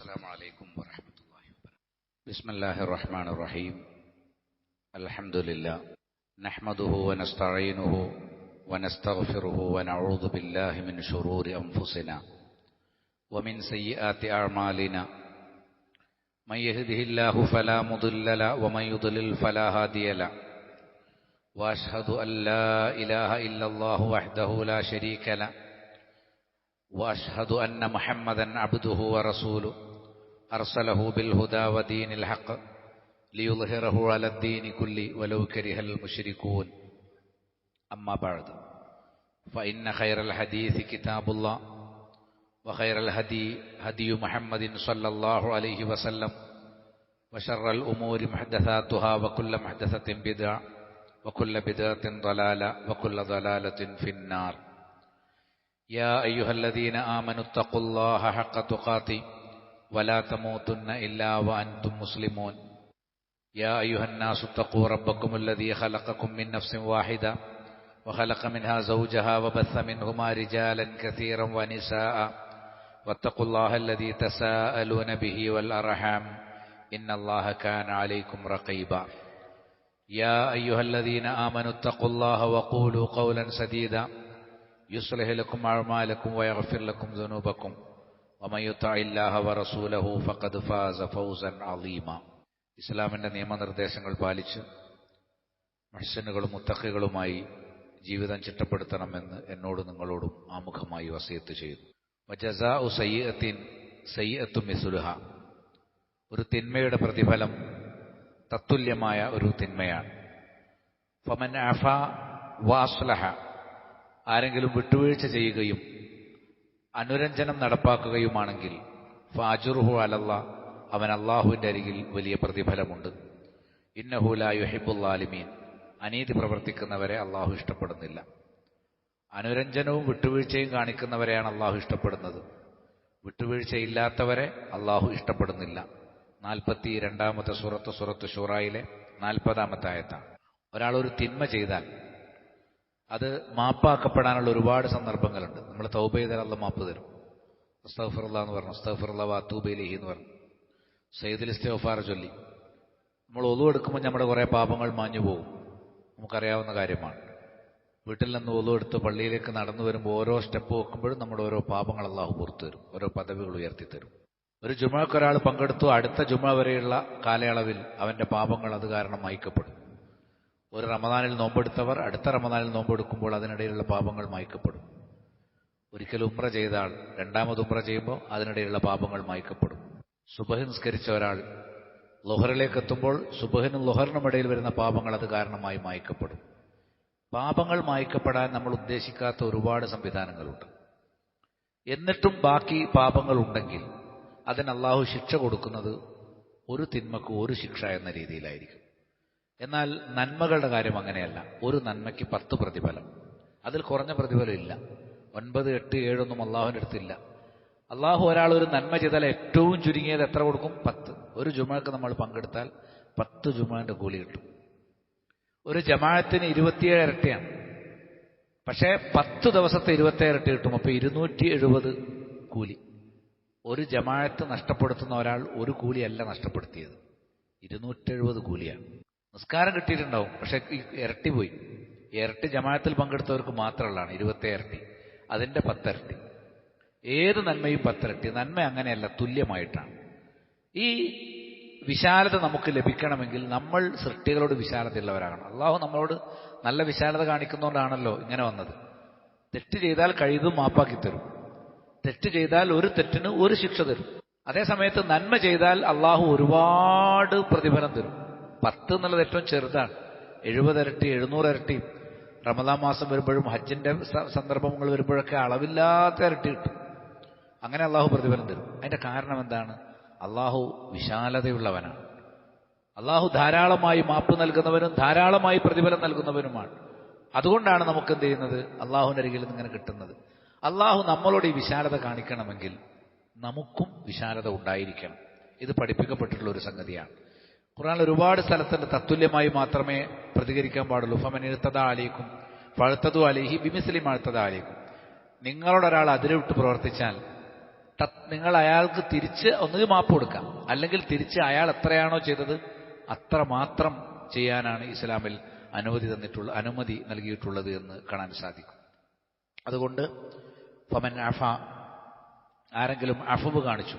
السلام عليكم ورحمة الله وبركاته. بسم الله الرحمن الرحيم. الحمد لله نحمده ونستعينه ونستغفره ونعوذ بالله من شرور أنفسنا ومن سيئات أعمالنا. من يهده الله فلا مضل له ومن يضلل فلا هادي له. وأشهد أن لا إله إلا الله وحده لا شريك له. وأشهد أن محمدا عبده ورسوله أرسله بالهدى ودين الحق ليظهره على الدين كله ولو كره المشركون. أما بعد فإن خير الحديث كتاب الله وخير الهدي هدي محمد صلى الله عليه وسلم وشر الأمور محدثاتها وكل محدثة بدعة وكل بدعة ضلالة وكل ضلالة في النار. يا أيها الذين آمنوا اتقوا الله حق تقاته ولا تموتن إلا وأنتم مسلمون. يا أيها الناس اتقوا ربكم الذي خلقكم من نفس واحدة وخلق منها زوجها وبث منهما رجالا كثيرا ونساء واتقوا الله الذي تساءلون به والأرحام إن الله كان عليكم رقيبا. يا أيها الذين آمنوا اتقوا الله وقولوا قولا سديدا يصلح لكم أعمالكم ويغفر لكم ذنوبكم ومن يطع الله ورسوله فقد فاز فوزا عظيما. ഇസ്ലാമിന്റെ നിയമനിർദ്ദേശങ്ങൾ പാലിച്ച് മുഹ്സിനുകളും മുത്തഖികളുമായി ജീവിതം ചിട്ടപ്പെടുത്തണമെന്ന് എന്നോട് നിങ്ങളോടും ആമുഖമായി വസിയത്ത് ചെയ്യുന്നു. വജസാഉ സയ്യിഅത്തിൻ സയ്യിഅത്തു മിസ്ലുഹാ. ഒരു തിന്മയുടെ പ്രതിഫലം തത്തുല്യമായ ഒരു തിന്മയാണ്. ഫമൻ അഫാ വഅസ്ലഹ. ആരെങ്കിലും വിട്ടുവീഴ്ച ചെയ്യുകയും അനുരഞ്ജനം നടപ്പാക്കുകയുമാണെങ്കിൽ ഫഅജ്റുഹു അലല്ലാഹ്. അവൻ അല്ലാഹുവിന്റെ അരികിൽ വലിയ പ്രതിഫലമുണ്ട്. ഇന്നഹു ലാ യുഹിബ്ബുൽ ളാലിമീൻ. അനീതി പ്രവർത്തിക്കുന്നവരെ അല്ലാഹു ഇഷ്ടപ്പെടുന്നില്ല. അനുരഞ്ജനവും വിട്ടുവീഴ്ചയും കാണിക്കുന്നവരെയാണ് അല്ലാഹു ഇഷ്ടപ്പെടുന്നത്. വിട്ടുവീഴ്ചയില്ലാത്തവരെ അല്ലാഹു ഇഷ്ടപ്പെടുന്നില്ല. 42-ാമത്തെ സൂറത്ത് ശൂറായിലെ 40-ാമത്തെ ആയത്താണ്. ഒരാൾ ഒരു തിന്മ ചെയ്താൽ അത് മാപ്പാക്കപ്പെടാനുള്ള ഒരുപാട് സന്ദർഭങ്ങളുണ്ട്. നമ്മൾ തൗബ ചെയ്താൽ അല്ലാഹു മാപ്പ് തരും. അസ്തഗ്ഫിറുല്ലാഹ് എന്ന് പറഞ്ഞു, അസ്തഗ്ഫിറുല്ലാഹ് വഅതൂബു ഇലൈഹി എന്ന് പറഞ്ഞു, സയ്യിദുൽ ഇസ്തിഗ്ഫാർ ചൊല്ലി. നമ്മൾ ഒളു എടുക്കുമ്പോൾ നമ്മുടെ കുറേ പാപങ്ങൾ മാഞ്ഞു പോകും. നമുക്കറിയാവുന്ന കാര്യമാണ്. വീട്ടിൽ നിന്ന് ഒളു എടുത്ത് പള്ളിയിലേക്ക് നടന്നു വരുമ്പോൾ ഓരോ സ്റ്റെപ്പ് വെക്കുമ്പോഴും നമ്മുടെ ഓരോ പാപങ്ങൾ അല്ലാഹു പുറത്തു തരും, ഓരോ പദവികൾ ഉയർത്തിത്തരും. ഒരു ജുമഅക്ക് ഒരാൾ പങ്കെടുത്തു, അടുത്ത ജുമഅ വരെയുള്ള കാലയളവിൽ അവന്റെ പാപങ്ങൾ അത് കാരണം മായ്ക്കപ്പെടും. ഒരു റമദാനിൽ നോമ്പെടുത്തവർ അടുത്ത റമദാനിൽ നോമ്പെടുക്കുമ്പോൾ അതിനിടയിലുള്ള പാപങ്ങൾ മായ്ക്കപ്പെടും. ഒരിക്കൽ ഉംറ ചെയ്ത ആൾ രണ്ടാമത് ഉംറ ചെയ്യുമ്പോൾ അതിനിടയിലുള്ള പാപങ്ങൾ മായ്ക്കപ്പെടും. സുബഹ് നിസ്കരിച്ച ഒരാൾ ളുഹറിലേക്ക് എത്തുമ്പോൾ സുബഹിനും ളുഹറിനും ഇടയിൽ വരുന്ന പാപങ്ങൾ അത് കാരണമായി മായ്ക്കപ്പെടും. പാപങ്ങൾ മായ്ക്കപ്പെടാൻ നമ്മൾ ഉദ്ദേശിക്കാത്ത ഒരുപാട് സംവിധാനങ്ങളുണ്ട്. എന്നിട്ടും ബാക്കി പാപങ്ങൾ ഉണ്ടെങ്കിൽ അതിന് അല്ലാഹു ശിക്ഷ കൊടുക്കുന്നത് ഒരു തിന്മക്ക് ഒരു ശിക്ഷ എന്ന രീതിയിലായിരിക്കും. എന്നാൽ നന്മകളുടെ കാര്യം അങ്ങനെയല്ല. ഒരു നന്മയ്ക്ക് 10 പ്രതിഫലം, അതിൽ കുറഞ്ഞ പ്രതിഫലം ഇല്ല. 9, 8, 7 ഒന്നും അള്ളാഹുവിൻ്റെ അടുത്തില്ല. അള്ളാഹു ഒരാൾ ഒരു നന്മ ചെയ്താൽ ഏറ്റവും ചുരുങ്ങിയത് എത്ര കൊടുക്കും? 10. ഒരു ജുമഅക്ക് നമ്മൾ പങ്കെടുത്താൽ 10 ജുമഅന്റെ കൂലി കിട്ടും. ഒരു ജമാഅത്തിന് 27 ഇരട്ടിയാണ്. പക്ഷേ 10 ദിവസത്തെ 27 ഇരട്ടി കിട്ടും. അപ്പോൾ 270 കൂലി. ഒരു ജമാഅത്ത് നഷ്ടപ്പെടുത്തുന്ന ഒരാൾ ഒരു കൂലിയല്ല നഷ്ടപ്പെടുത്തിയത്, 270 കൂലിയാണ്. നിസ്കാരം കിട്ടിയിട്ടുണ്ടാവും, പക്ഷെ ഇരട്ടി പോയി. ഇരട്ടി ജമാഅത്തിൽ പങ്കെടുത്തവർക്ക് മാത്രമുള്ളതാണ് 27 ഇരട്ടി, അതിന്റെ 10 ഇരട്ടി. ഏത് നന്മയും 10 ഇരട്ടി. നന്മ അങ്ങനെയല്ല, തുല്യമായിട്ടാണ്. ഈ വിശാലത നമുക്ക് ലഭിക്കണമെങ്കിൽ നമ്മൾ സൃഷ്ടികളോട് വിശാലതയുള്ളവരാകണം. അള്ളാഹു നമ്മളോട് നല്ല വിശാലത കാണിക്കുന്നതുകൊണ്ടാണല്ലോ ഇങ്ങനെ വന്നത്. തെറ്റ് ചെയ്താൽ കഴിയുന്നതും മാപ്പാക്കി തരും. തെറ്റ് ചെയ്താൽ ഒരു തെറ്റിന് ഒരു ശിക്ഷ തരും. അതേസമയത്ത് നന്മ ചെയ്താൽ അള്ളാഹു ഒരുപാട് പ്രതിഫലം തരും. 10 എന്നുള്ളത് ഏറ്റവും ചെറുതാണ്. 70 ഇരട്ടി, 700 ഇരട്ടി. റമദാൻ മാസം വരുമ്പോഴും ഹജ്ജിന്റെ സന്ദർഭങ്ങൾ വരുമ്പോഴൊക്കെ അളവില്ലാത്ത ഇരട്ടി കിട്ടും. അങ്ങനെ അള്ളാഹു പ്രതിഫലം തരും. അതിന്റെ കാരണം എന്താണ്? അള്ളാഹു വിശാലതയുള്ളവനാണ്. അള്ളാഹു ധാരാളമായി മാപ്പ് നൽകുന്നവനും ധാരാളമായി പ്രതിഫലം നൽകുന്നവനുമാണ്. അതുകൊണ്ടാണ് നമുക്ക് എന്ത് ചെയ്യുന്നത്? അള്ളാഹുവിന്റെ അരികിൽ നിന്ന് ഇങ്ങനെ കിട്ടുന്നത്. അള്ളാഹു നമ്മളോട് ഈ വിശാലത കാണിക്കണമെങ്കിൽ നമുക്കും വിശാലത ഉണ്ടായിരിക്കണം. ഇത് പഠിപ്പിക്കപ്പെട്ടിട്ടുള്ള ഒരു സംഗതിയാണ്. ഖുർആനിൽ ഒരുപാട് സ്ഥലത്തുണ്ട് തത്തുല്യമായി മാത്രമേ പ്രതികരിക്കാൻ പാടുള്ളൂ. ഫമൻ ഇർതദാ അലൈക്കും ഫഅ്തദു അലൈഹി ബിമിസ്ലി മാ ഇർതദാ അലൈക്കും. നിങ്ങളോടൊരാൾ അതിരുവിട്ട് പ്രവർത്തിച്ചാൽ നിങ്ങൾ അയാൾക്ക് തിരിച്ച് ഒന്നുകിൽ മാപ്പ് കൊടുക്കാം, അല്ലെങ്കിൽ തിരിച്ച് അയാൾ എത്രയാണോ ചെയ്തത് അത്ര മാത്രം ചെയ്യാനാണ് ഇസ്ലാമിൽ അനുമതി നൽകിയിട്ടുള്ളത് എന്ന് കാണാൻ സാധിക്കും. അതുകൊണ്ട് ഫമൻ അഫ, ആരെങ്കിലും അഫവ് കാണിച്ചു,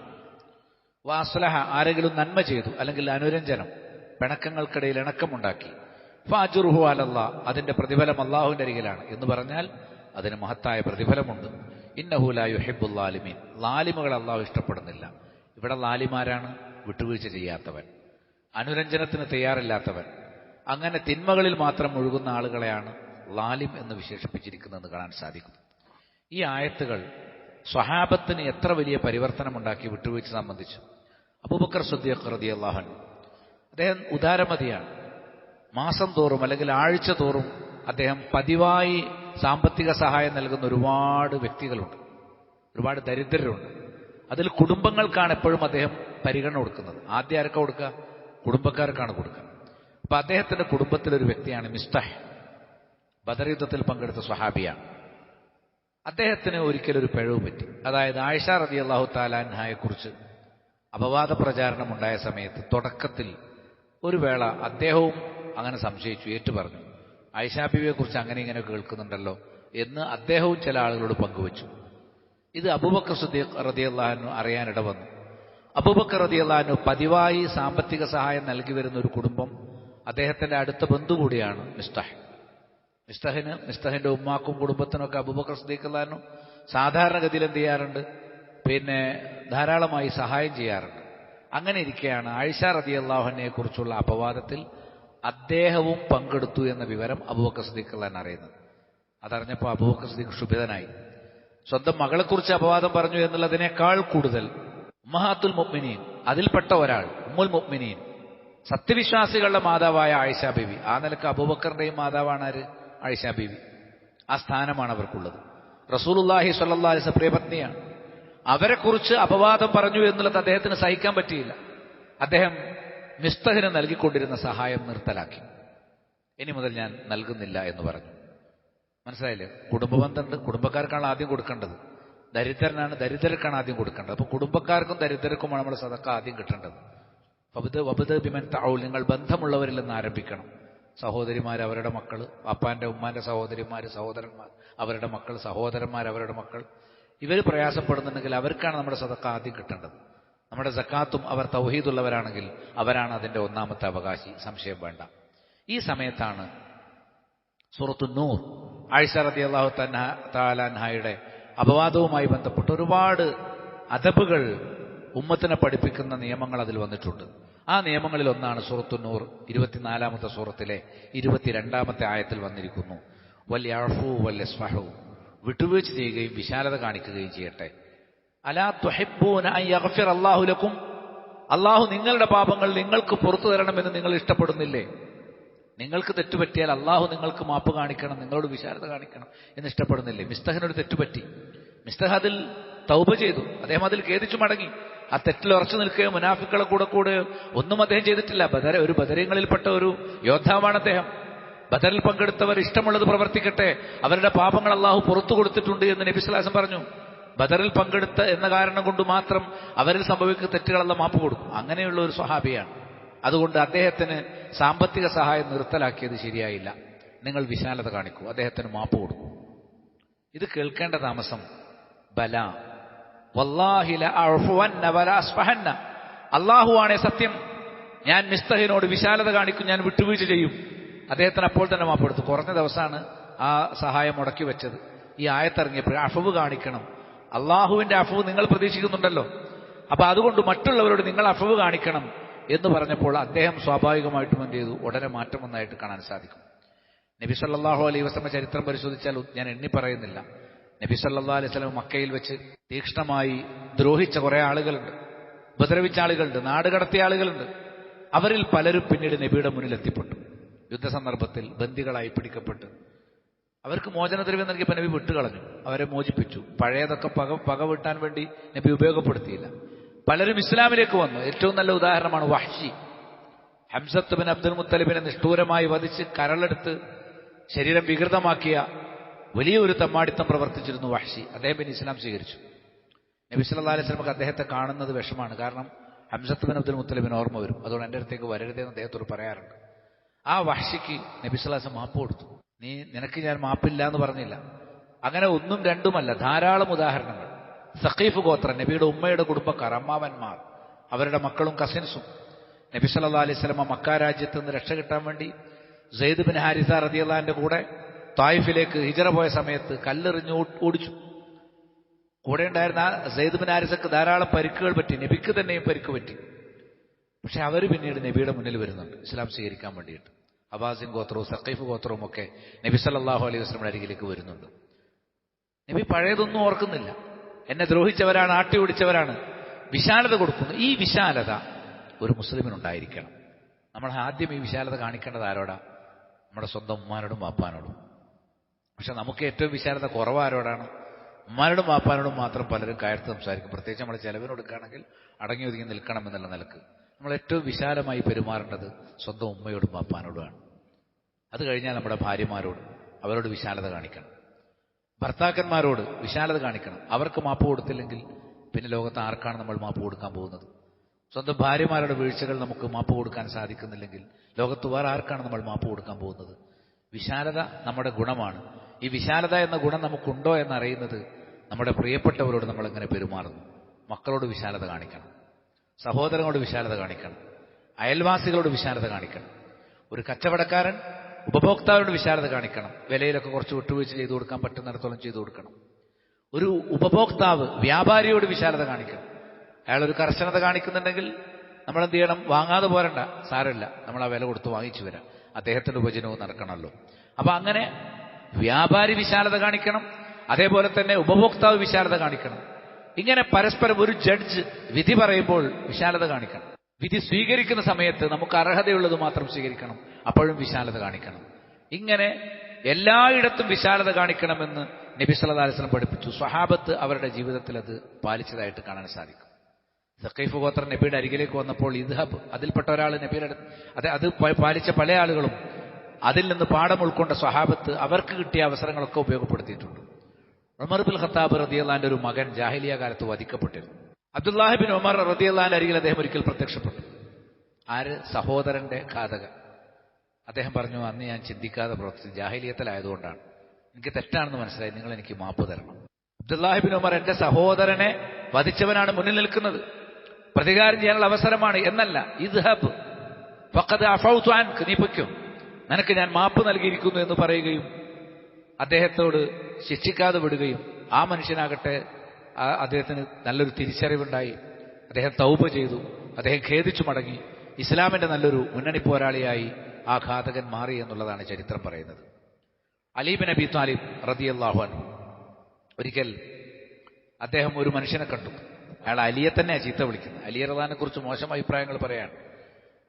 വാസ്ലഹ, ആരെങ്കിലും നന്മ ചെയ്തു, അല്ലെങ്കിൽ അനുരഞ്ജനം, പിണക്കങ്ങൾക്കിടയിൽ ഇണക്കമുണ്ടാക്കി, ഫഅജ്റുഹു അലല്ലാഹ്, അതിന്റെ പ്രതിഫലം അല്ലാഹുവിന്റെ അരികിലാണ് എന്ന് പറഞ്ഞാൽ അതിന് മഹത്തായ പ്രതിഫലമുണ്ട്. ഇന്നഹു ലാ യുഹിബ്ബുൽ ലാലിമീൻ, ലാലിമുകൾ അല്ലാഹു ഇഷ്ടപ്പെടുന്നില്ല. ഇവിടെ ലാലിമാരാണ് വിട്ടുവീഴ്ച ചെയ്യാത്തവൻ, അനുരഞ്ജനത്തിന് തയ്യാറില്ലാത്തവൻ, അങ്ങനെ തിന്മകളിൽ മാത്രം മുഴുകുന്ന ആളുകളെയാണ് ലാലിം എന്ന് വിശേഷിപ്പിച്ചിരിക്കുന്നതെന്ന് കാണാൻ സാധിക്കും. ഈ ആയത്തുകൾ സ്വഹാബത്തിന് എത്ര വലിയ പരിവർത്തനമുണ്ടാക്കി വിട്ടുവീഴ്ച സംബന്ധിച്ചു. അബൂബക്കർ സിദ്ദീഖ് റളിയല്ലാഹു അൻഹു, അദ്ദേഹം ഉദാരമതിയാണ്. മാസം തോറും അല്ലെങ്കിൽ ആഴ്ച തോറും അദ്ദേഹം പതിവായി സാമ്പത്തിക സഹായം നൽകുന്ന ഒരുപാട് വ്യക്തികളുണ്ട്, ഒരുപാട് ദരിദ്രരുണ്ട്. അതിൽ കുടുംബങ്ങൾക്കാണ് എപ്പോഴും അദ്ദേഹം പരിഗണന കൊടുക്കുന്നത്. ആദ്യം ആർക്കാ കൊടുക്കുക? കുടുംബക്കാർക്കാണ് കൊടുക്കുക. അപ്പൊ അദ്ദേഹത്തിന്റെ കുടുംബത്തിലൊരു വ്യക്തിയാണ് മിസ്തഹ്, ബദർ യുദ്ധത്തിൽ പങ്കെടുത്ത സ്വഹാബിയാണ്. അദ്ദേഹത്തിന് ഒരിക്കലൊരു പിഴവ് പറ്റി. അതായത് ആയിഷ റളിയല്ലാഹു തആല അൻഹയെ കുറിച്ച് അപവാദ പ്രചാരണം ഉണ്ടായ സമയത്ത് തുടക്കത്തിൽ ഒരു വേള അദ്ദേഹവും അങ്ങനെ സംശയിച്ചു, ഏറ്റുപറഞ്ഞു, ആയിഷ ബീവിയെ കുറിച്ച് അങ്ങനെ ഇങ്ങനെ കേൾക്കുന്നുണ്ടല്ലോ എന്ന് അദ്ദേഹവും ചില ആളുകളോട് പങ്കുവച്ചു. ഇത് അബൂബക്കർ സിദ്ദീഖ് റളിയല്ലാഹു അൻഹു അറിയാനിട വന്നു. അബൂബക്കർ റളിയല്ലാഹു അൻഹു പതിവായി സാമ്പത്തിക സഹായം നൽകി വരുന്ന ഒരു കുടുംബം, അദ്ദേഹത്തിന്റെ അടുത്ത ബന്ധു കൂടിയാണ് മിസ്തഹ്. മിസ്തഹിന്റെ ഉമ്മാക്കും കുടുംബത്തിനൊക്കെ അബൂബക്കർ സിദ്ദീഖ് റളിയല്ലാഹു അൻഹു സാധാരണഗതിയിൽ എന്ത് ചെയ്യാറുണ്ട്? ധാരാളമായി സഹായം ചെയ്യാറുണ്ട്. അങ്ങനെ ഇരിക്കെയാണ് ആയിഷ റളിയല്ലാഹു അൻഹയെ കുറിച്ചുള്ള അപവാദത്തിൽ അദ്ദേഹവും പങ്കെടുത്തു എന്ന വിവരം അബൂബക്കർ സിദ്ദീഖ് റളിയല്ലാഹു അൻഹു അറിയുന്നത്. അതറിഞ്ഞപ്പോൾ അബൂബക്കർ സിദ്ദീഖ് ക്ഷുഭിതനായി. സ്വന്തം മകളെക്കുറിച്ച് അപവാദം പറഞ്ഞു എന്നുള്ളതിനേക്കാൾ കൂടുതൽ ഉമ്മഹാത്തുൽ മുഅ്മിനീൻ, അതിൽപ്പെട്ട ഒരാൾ, ഉമ്മുൽ മുഅ്മിനീൻ, സത്യവിശ്വാസികളുടെ മാതാവായ ആയിഷ ബീവി, ആ നിലക്ക് അബൂബക്കറിന്റെയും മാതാവാണ് ആര്? ആയിഷ ബീവി. ആ സ്ഥാനമാണ് അവർക്കുള്ളത്. റസൂലുള്ളാഹി സ്വല്ലല്ലാഹു അലൈഹി വസല്ലം പ്രിയപത്നിയാണ്. അവരെക്കുറിച്ച് അപവാദം പറഞ്ഞു എന്നുള്ളത് അദ്ദേഹത്തിന് സഹിക്കാൻ പറ്റിയില്ല. അദ്ദേഹം മിസ്തഹിന് നൽകിക്കൊണ്ടിരുന്ന സഹായം നിർത്തലാക്കി. ഇനി മുതൽ ഞാൻ നൽകുന്നില്ല എന്ന് പറഞ്ഞു. മനസ്സിലായില്ലേ? കുടുംബബന്ധമുണ്ട്, കുടുംബക്കാർക്കാണ് ആദ്യം കൊടുക്കേണ്ടത്. ദരിദ്രനാണ്, ദരിദ്രർക്കാണ് ആദ്യം കൊടുക്കേണ്ടത്. അപ്പൊ കുടുംബക്കാർക്കും ദരിദ്രർക്കുമാണ് നമ്മുടെ സദക്ക ആദ്യം കിട്ടേണ്ടത്. വബ്ദ ബിമൻ തഊൽ, നിങ്ങൾ ബന്ധമുള്ളവരിൽ നിന്ന് ആരംഭിക്കണം. സഹോദരിമാർ, അവരുടെ മക്കൾ, പാപ്പാന്റെ ഉമ്മാന്റെ സഹോദരിമാർ, സഹോദരന്മാർ, അവരുടെ മക്കൾ, സഹോദരന്മാർ, അവരുടെ മക്കൾ, ഇവർ പ്രയാസപ്പെടുന്നുണ്ടെങ്കിൽ അവർക്കാണ് നമ്മുടെ സദക്ക ആദ്യം കിട്ടേണ്ടത്. നമ്മുടെ സക്കാത്തും അവർ തൗഹീദുള്ളവരാണെങ്കിൽ അവരാണ് അതിന്റെ ഒന്നാമത്തെ അവകാശി, സംശയം വേണ്ട. ഈ സമയത്താണ് സൂറത്തു നൂർ, ആയിഷ റളിയല്ലാഹു തആല അൻഹയുടെ അപവാദവുമായി ബന്ധപ്പെട്ട് ഒരുപാട് അദബുകൾ, ഉമ്മത്തിനെ പഠിപ്പിക്കുന്ന നിയമങ്ങൾ അതിൽ വന്നിട്ടുണ്ട്. ആ നിയമങ്ങളിൽ ഒന്നാണ് സൂറത്തു നൂർ 24-ാമത്തെ സൂറത്തിലെ 22-ാമത്തെ ആയത്തിൽ വന്നിരിക്കുന്നു, വൽയഅഫു വൽയസ്ഫഹു, വിട്ടുവീഴ്ച ചെയ്യുകയും വിശാലത കാണിക്കുകയും ചെയ്യട്ടെ. അലാ തുഹിബ്ബൂന അൻ യഗ്ഫിറ അല്ലാഹു ലക്കും, അല്ലാഹു നിങ്ങളുടെ പാപങ്ങൾ നിങ്ങൾക്ക് പുറത്തു തരണമെന്ന് നിങ്ങൾ ഇഷ്ടപ്പെടുന്നില്ലേ? നിങ്ങൾക്ക് തെറ്റുപറ്റിയാൽ അല്ലാഹു നിങ്ങൾക്ക് മാപ്പ് കാണിക്കണം, നിങ്ങളോട് വിശാലത കാണിക്കണം എന്ന് ഇഷ്ടപ്പെടുന്നില്ലേ? മിസ്തഹിനൊരു തെറ്റുപറ്റി. മിസ്തഹ് അതിൽ തൗബ ചെയ്തു, അദ്ദേഹം അതിൽ ഖേദിച്ചു മടങ്ങി. ആ തെറ്റിൽ ഉറച്ചു നിൽക്കുകയോ മുനാഫിക്കളെ കൂടെ ഒന്നും അദ്ദേഹം ചെയ്തിട്ടില്ല. ഒരു ബദരീങ്ങളിൽപ്പെട്ട ഒരു യോദ്ധാവാണ് അദ്ദേഹം. ബദറിൽ പങ്കെടുത്തവർ ഇഷ്ടമുള്ളത് പ്രവർത്തിക്കട്ടെ, അവരുടെ പാപങ്ങൾ അല്ലാഹു പുറത്തു കൊടുത്തിട്ടുണ്ട് എന്ന് നബി സ്വല്ലല്ലാഹു അലൈഹി വസല്ലം പറഞ്ഞു. ബദറിൽ പങ്കെടുത്ത എന്ന കാരണം കൊണ്ട് മാത്രം അവരിൽ സംഭവിക്കുന്ന തെറ്റുകളെല്ലാം മാപ്പ് കൊടുക്കും. അങ്ങനെയുള്ള ഒരു സ്വഹാബിയാണ്. അതുകൊണ്ട് അദ്ദേഹത്തിന് സാമ്പത്തിക സഹായം നിർത്തലാക്കിയത് ശരിയായില്ല. നിങ്ങൾ വിശാലത കാണിക്കൂ, അദ്ദേഹത്തിന് മാപ്പ് കൊടുക്കൂ. ഇത് കേൾക്കേണ്ട താമസം ബല വല്ലാഹി ലഅഫുവന്ന വല അസ്ഫഹന്ന, അല്ലാഹുവാണേ സത്യം, ഞാൻ മിസ്തഹിനോട് വിശാലത കാണിക്കും, ഞാൻ വിട്ടുവീഴ്ച ചെയ്യും. അദ്ദേഹത്തിന് അപ്പോൾ തന്നെ മാപ്പ് കൊടുത്തു. കുറഞ്ഞ ദിവസമാണ് ആ സഹായം മുടക്കി വെച്ചത്. ഈ ആയത്തിറങ്ങിയപ്പോൾ അഫവ് കാണിക്കണം, അള്ളാഹുവിന്റെ അഫവ് നിങ്ങൾ പ്രതീക്ഷിക്കുന്നുണ്ടല്ലോ, അപ്പൊ അതുകൊണ്ട് മറ്റുള്ളവരോട് നിങ്ങൾ അഫവ് കാണിക്കണം എന്ന് പറഞ്ഞപ്പോൾ അദ്ദേഹം സ്വാഭാവികമായിട്ടും എന്ത് ചെയ്തു? ഉടനെ മാറ്റം വന്നതായിട്ട് കാണാൻ സാധിക്കും. നബി സല്ലല്ലാഹു അലൈഹി വസല്ലം ചരിത്രം പരിശോധിച്ചാൽ ഞാൻ എണ്ണി പറയുന്നില്ല. നബി സല്ലല്ലാഹു അലൈഹി വസല്ലം മക്കയിൽ വെച്ച് തീക്ഷ്ണമായി ദ്രോഹിച്ച കുറെ ആളുകളുണ്ട്, ഉപദ്രവിച്ച ആളുകളുണ്ട്, നാടുകടത്തിയ ആളുകളുണ്ട്. അവരിൽ പലരും പിന്നീട് നബിയുടെ മുന്നിൽ എത്തിപ്പെട്ടു. യുദ്ധസന്ദർഭത്തിൽ ബന്ദികളായി പിടിക്കപ്പെട്ട് അവർക്ക് മോചനദ്രവ്യം നൽകിയപ്പോൾ നബി വിട്ടുകളഞ്ഞു, അവരെ മോചിപ്പിച്ചു. പഴയതൊക്കെ പക വിട്ടാൻ വേണ്ടി നബി ഉപയോഗപ്പെടുത്തിയില്ല. പലരും ഇസ്ലാമിലേക്ക് വന്നു. ഏറ്റവും നല്ല ഉദാഹരണമാണ് വഹ്ശി. ഹംസത്ത് ബിൻ അബ്ദുൽ മുത്തലിബിനെ നിഷ്ഠൂരമായി വധിച്ച് കരളെടുത്ത് ശരീരം വികൃതമാക്കിയ വലിയൊരു തമ്മാടിത്തം പ്രവർത്തിച്ചിരുന്നു വഹ്ശി. അദ്ദേഹം പിന്നെ ഇസ്ലാം സ്വീകരിച്ചു. നബി സല്ലല്ലാഹു അലൈഹി വസല്ലമക്ക് അദ്ദേഹത്തെ കാണുന്നത് വിഷമാണ്. കാരണം ഹംസത്ത് ബിൻ അബ്ദുൽ മുത്തലിബിന് ഓർമ്മ വരും. അതുകൊണ്ട് എൻ്റെ അടുത്തേക്ക് വരരുതെന്ന് അദ്ദേഹത്തോട് പറയാറുണ്ട്. ആ വഹ്ശിക്ക് നബി സല്ലല്ലാഹു അലൈഹി വസല്ലം മാപ്പ് കൊടുത്തു. നിനക്ക് ഞാൻ മാപ്പില്ല എന്ന് പറഞ്ഞില്ല. അങ്ങനെ ഒന്നും രണ്ടുമല്ല, ധാരാളം ഉദാഹരണങ്ങൾ. സഖീഫ് ഗോത്രം, നബിയുടെ ഉമ്മയുടെ കുടുംബക്കാർ, അമ്മാവന്മാർ, അവരുടെ മക്കളും കസിൻസും നബി സല്ലല്ലാഹു അലൈഹി വസല്ലം മക്ക രാജ്യത്ത് നിന്ന് രക്ഷ കിട്ടാൻ വേണ്ടി സെയ്ദ് ബിൻ ഹാരിസ റളിയല്ലാഹുവിന്റെ കൂടെ തായിഫിലേക്ക് ഹിജറ പോയ സമയത്ത് കല്ലെറിഞ്ഞ് ഓടിച്ചു. കൂടെ ഉണ്ടായിരുന്ന സെയ്ദ് ബിൻ ഹാരിസക്ക് ധാരാളം പരിക്കുകൾ പറ്റി, നബിക്ക് തന്നെയും പരിക്ക് പറ്റി. പക്ഷെ അവർ പിന്നീട് നബിയുടെ മുന്നിൽ വരുന്നുണ്ട് ഇസ്ലാം സ്വീകരിക്കാൻ വേണ്ടിയിട്ട്. ഹവാസിൻ ഗോത്രവും സഖീഫ് ഗോത്രവും ഒക്കെ നബി സല്ലല്ലാഹു അലൈഹി വസല്ലമയുടെ അരികിലേക്ക് വരുന്നുണ്ട്. നബി പഴയതൊന്നും ഓർക്കുന്നില്ല. എന്നെ ദ്രോഹിച്ചവരാണ്, ആട്ടി ഓടിച്ചവരാണ്. വിശാലത കൊടുക്കുന്നു. ഈ വിശാലത ഒരു മുസ്ലിമിനുണ്ടായിരിക്കണം. നമ്മൾ ആദ്യം ഈ വിശാലത കാണിക്കേണ്ടത് ആരോടാ? നമ്മുടെ സ്വന്തം ഉമ്മാനോടും വാപ്പാനോടും. പക്ഷെ നമുക്ക് ഏറ്റവും വിശാലത കുറവാരോടാണ്? ഉമ്മാനോടും വാപ്പാനോടും മാത്രം പലരും കയർത്ത് സംസാരിക്കും. പ്രത്യേകിച്ച് നമ്മൾ ചെലവിനൊടുക്കുകയാണെങ്കിൽ അടങ്ങി ഒതുങ്ങി നിൽക്കണം എന്നുള്ള നിലക്ക് നമ്മൾ ഏറ്റവും വിശാലമായി പെരുമാറേണ്ടത് സ്വന്തം ഉമ്മയോടും വാപ്പാനോടുമാണ്. അത് കഴിഞ്ഞാൽ നമ്മുടെ ഭാര്യമാരോട്, അവരോട് വിശാലത കാണിക്കണം. ഭർത്താക്കന്മാരോട് വിശാലത കാണിക്കണം. അവർക്ക് മാപ്പ് കൊടുത്തില്ലെങ്കിൽ പിന്നെ ലോകത്ത് ആർക്കാണ് നമ്മൾ മാപ്പ് കൊടുക്കാൻ പോകുന്നത്? സ്വന്തം ഭാര്യമാരുടെ വീഴ്ചകൾ നമുക്ക് മാപ്പ് കൊടുക്കാൻ സാധിക്കുന്നില്ലെങ്കിൽ ലോകത്ത് വേറെ ആർക്കാണ് നമ്മൾ മാപ്പ് കൊടുക്കാൻ പോകുന്നത്? വിശാലത നമ്മുടെ ഗുണമാണ്. ഈ വിശാലത എന്ന ഗുണം നമുക്കുണ്ടോ എന്നറിയുന്നത് നമ്മുടെ പ്രിയപ്പെട്ടവരോട് നമ്മൾ എങ്ങനെ പെരുമാറുന്നു. മക്കളോട് വിശാലത കാണിക്കണം, സഹോദരങ്ങളോട് വിശാലത കാണിക്കണം, അയൽവാസികളോട് വിശാലത കാണിക്കണം. ഒരു കച്ചവടക്കാരൻ ഉപഭോക്താവിനോട് വിശാലത കാണിക്കണം. വിലയിലൊക്കെ കുറച്ച് വിട്ടുവീഴ്ച ചെയ്തു കൊടുക്കാൻ പറ്റുന്നിടത്തോളം ചെയ്തു കൊടുക്കണം. ഒരു ഉപഭോക്താവ് വ്യാപാരിയോട് വിശാലത കാണിക്കണം. അയാളൊരു കർശനത കാണിക്കുന്നുണ്ടെങ്കിൽ നമ്മൾ എന്ത് ചെയ്യണം? വാങ്ങാതെ പോരണ്ട, സാരമില്ല, നമ്മൾ ആ വില കൊടുത്ത് വാങ്ങിച്ചു വരാം. അദ്ദേഹത്തിന്റെ ഉപജനവും നടക്കണമല്ലോ. അപ്പൊ അങ്ങനെ വ്യാപാരി വിശാലത കാണിക്കണം, അതേപോലെ തന്നെ ഉപഭോക്താവ് വിശാലത കാണിക്കണം. ഇങ്ങനെ പരസ്പരം ഒരു ജഡ്ജ് വിധി പറയുമ്പോൾ വിശാലത കാണിക്കണം. വിധി സ്വീകരിക്കുന്ന സമയത്ത് നമുക്ക് അർഹതയുള്ളത് മാത്രം സ്വീകരിക്കണം, അപ്പോഴും വിശാലത കാണിക്കണം. ഇങ്ങനെ എല്ലായിടത്തും വിശാലത കാണിക്കണമെന്ന് നബി സല്ലല്ലാഹു അലൈഹി വസല്ലം പഠിപ്പിച്ചു. സ്വഹാബത്ത് അവരുടെ ജീവിതത്തിൽ അത് പാലിച്ചതായിട്ട് കാണാൻ സാധിക്കും. സഖീഫ് ഗോത്രം നബിയുടെ അരികിലേക്ക് വന്നപ്പോൾ ഇദ്ഹബ്, അതിൽപ്പെട്ട ഒരാൾ നബിയുടെ അത് പാലിച്ച പല ആളുകളും അതിൽ നിന്ന് പാഠം ഉൾക്കൊണ്ട സ്വഹാബത്ത് അവർക്ക് കിട്ടിയ അവസരങ്ങളൊക്കെ ഉപയോഗപ്പെടുത്തിയിട്ടുണ്ട്. ഉമർ ബിൻ ഖത്താബ് റളിയല്ലാഹുവിന്റെ ഒരു മകൻ ജാഹിലിയ കാലത്ത് വധിക്കപ്പെട്ടിരുന്നു. അബ്ദുല്ലാഹി ബിൻ ഉമർ റളിയല്ലാഹുവിന്റെ അരികിൽ അദ്ദേഹം ഒരിക്കൽ പ്രത്യക്ഷപ്പെട്ടു. ആര്? സഹോദരന്റെ ഘാതകൻ. അദ്ദേഹം പറഞ്ഞു, അന്ന് ഞാൻ ചിന്തിക്കാതെ പ്രവർത്തിച്ചു, ജാഹിലിയത്തിലായതുകൊണ്ടാണ്, എനിക്ക് തെറ്റാണെന്ന് മനസ്സിലായി, നിങ്ങൾ എനിക്ക് മാപ്പ് തരണം. അബ്ദുല്ലാഹി ബിൻ ഉമർ, എന്റെ സഹോദരനെ വധിച്ചവനാണ് മുന്നിൽ നിൽക്കുന്നത്, പ്രതികാരം ചെയ്യാനുള്ള അവസരമാണ് എന്നല്ല, ഇദ്ഹബ് ഫഖദ് അഫൗതു അൻക, നീ പൊയ്ക്കോ, നിനക്ക് ഞാൻ മാപ്പ് നൽകിയിരിക്കുന്നു എന്ന് പറയുകയും അദ്ദേഹത്തോട് ശിക്ഷിക്കാതെ വിടുകയും ആ മനുഷ്യനാകട്ടെ അദ്ദേഹത്തിന് നല്ലൊരു തിരിച്ചറിവുണ്ടായി. അദ്ദേഹം തൗബ ചെയ്തു, അദ്ദേഹം ഖേദിച്ചു മടങ്ങി, ഇസ്ലാമിന്റെ നല്ലൊരു മുന്നണി പോരാളിയായി ആ ഘാതകൻ മാറി എന്നുള്ളതാണ് ചരിത്രം പറയുന്നത്. അലി ബിൻ അബി ത്വാലിബ് റളിയല്ലാഹു അൻഹു ഒരിക്കൽ അദ്ദേഹം ഒരു മനുഷ്യനെ കണ്ടു. അയാൾ അലിയെ തന്നെയാണ് ചീത്ത വിളിക്കുന്നത്. അലി റളിയല്ലാഹുവിനെ കുറിച്ച് മോശം അഭിപ്രായങ്ങൾ പറയാണ്.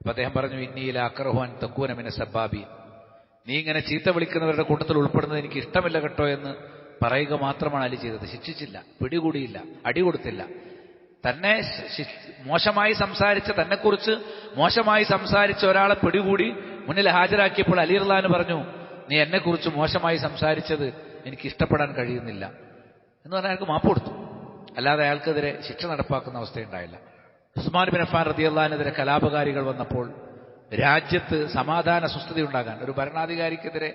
അപ്പൊ അദ്ദേഹം പറഞ്ഞു, ഇന്നീല അക്റഹു അൻ തകൂന മിന സബ്ബാബി, നീ ഇങ്ങനെ ചീത്ത വിളിക്കുന്നവരുടെ കൂട്ടത്തിൽ ഉൾപ്പെടുന്നത് എനിക്ക് ഇഷ്ടമില്ല കേട്ടോ എന്ന് പറയുക മാത്രമാണ് അലി ചെയ്തത്. ശിക്ഷിച്ചില്ല, പിടികൂടിയില്ല, അടി കൊടുത്തില്ല. തന്നെ മോശമായി സംസാരിച്ച, തന്നെക്കുറിച്ച് മോശമായി സംസാരിച്ച ഒരാളെ പിടികൂടി മുന്നിൽ ഹാജരാക്കിയപ്പോൾ അലി റളിയല്ലാഹു പറഞ്ഞു, നീ എന്നെക്കുറിച്ച് മോശമായി സംസാരിച്ചത് എനിക്ക് ഇഷ്ടപ്പെടാൻ കഴിയുന്നില്ല എന്ന് പറഞ്ഞാൽ അയാൾക്ക് മാപ്പ് കൊടുത്തു. അല്ലാതെ അയാൾക്കെതിരെ ശിക്ഷ നടപ്പാക്കുന്ന അവസ്ഥയുണ്ടായില്ല. ഉസ്മാൻ ബിൻ അഫ്ഫാൻ റളിയല്ലാഹുവിനെതിരെ കലാപകാരികൾ വന്നപ്പോൾ രാജ്യത്ത് സമാധാന സുസ്ഥിതി ഉണ്ടാകാൻ ഒരു ഭരണാധികാരിക്കെതിരെ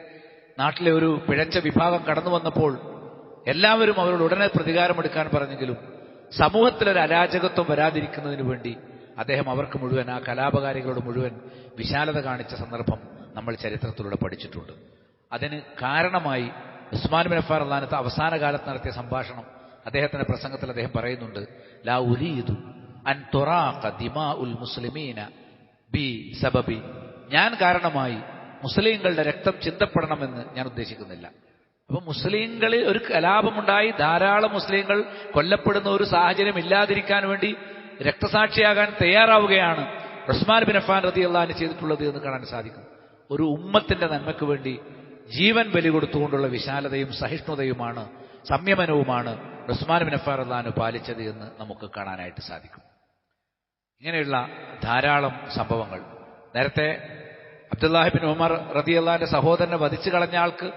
നാട്ടിലെ ഒരു പിഴച്ച വിഭാഗം കടന്നു വന്നപ്പോൾ എല്ലാവരും അവരോട് ഉടനെ പ്രതികാരമെടുക്കാൻ പറഞ്ഞെങ്കിലും സമൂഹത്തിലൊരു അരാജകത്വം വരാതിരിക്കുന്നതിന് വേണ്ടി അദ്ദേഹം അവർക്ക് മുഴുവൻ, ആ കലാപകാരികളോട് മുഴുവൻ വിശാലത കാണിച്ച സന്ദർഭം നമ്മൾ ചരിത്രത്തിലൂടെ പഠിച്ചിട്ടുണ്ട്. അതിന് കാരണമായി ഉസ്മാൻ ബിൻ അഫ്ഫാൻ റളിയല്ലാഹു അവസാന കാലത്ത് നടത്തിയ സംഭാഷണം, അദ്ദേഹത്തിന്റെ പ്രസംഗത്തിൽ അദ്ദേഹം പറയുന്നുണ്ട്, ലാ ഉരീദു അൻ തുറാഖ ദിമാഉൽ മുസ്ലിമീന ബി സബബി, ഞാൻ കാരണമായി മുസ്ലിങ്ങളുടെ രക്തം ചിന്തപ്പെടണമെന്ന് ഞാൻ ഉദ്ദേശിക്കുന്നില്ല. അപ്പൊ മുസ്ലിങ്ങളിൽ ഒരു കലാപമുണ്ടായി ധാരാളം മുസ്ലിങ്ങൾ കൊല്ലപ്പെടുന്ന ഒരു സാഹചര്യം ഇല്ലാതിരിക്കാൻ വേണ്ടി രക്തസാക്ഷിയാകാൻ തയ്യാറാവുകയാണ് ഉസ്മാൻ ബിൻ അഫ്ഫാൻ റളിയല്ലാഹു അൻഹു ചെയ്തിട്ടുള്ളത് എന്ന് കാണാൻ സാധിക്കും. ഒരു ഉമ്മത്തിന്റെ നന്മയ്ക്ക് വേണ്ടി ജീവൻ ബലി കൊടുത്തുകൊണ്ടുള്ള വിശാലതയും സഹിഷ്ണുതയുമാണ്, സംയമനവുമാണ് ഉസ്മാൻ ബിൻ അഫ്ഫാൻ റളിയല്ലാഹു അൻഹു പാലിച്ചത് എന്ന് നമുക്ക് കാണാനായിട്ട് സാധിക്കും. ഇങ്ങനെയുള്ള ധാരാളം സംഭവങ്ങൾ. നേരത്തെ അബ്ദുല്ലാഹി ബിൻ ഉമർ റളിയല്ലാഹുവിന്റെ സഹോദരനെ വധിച്ചു കളഞ്ഞ ആൾക്ക്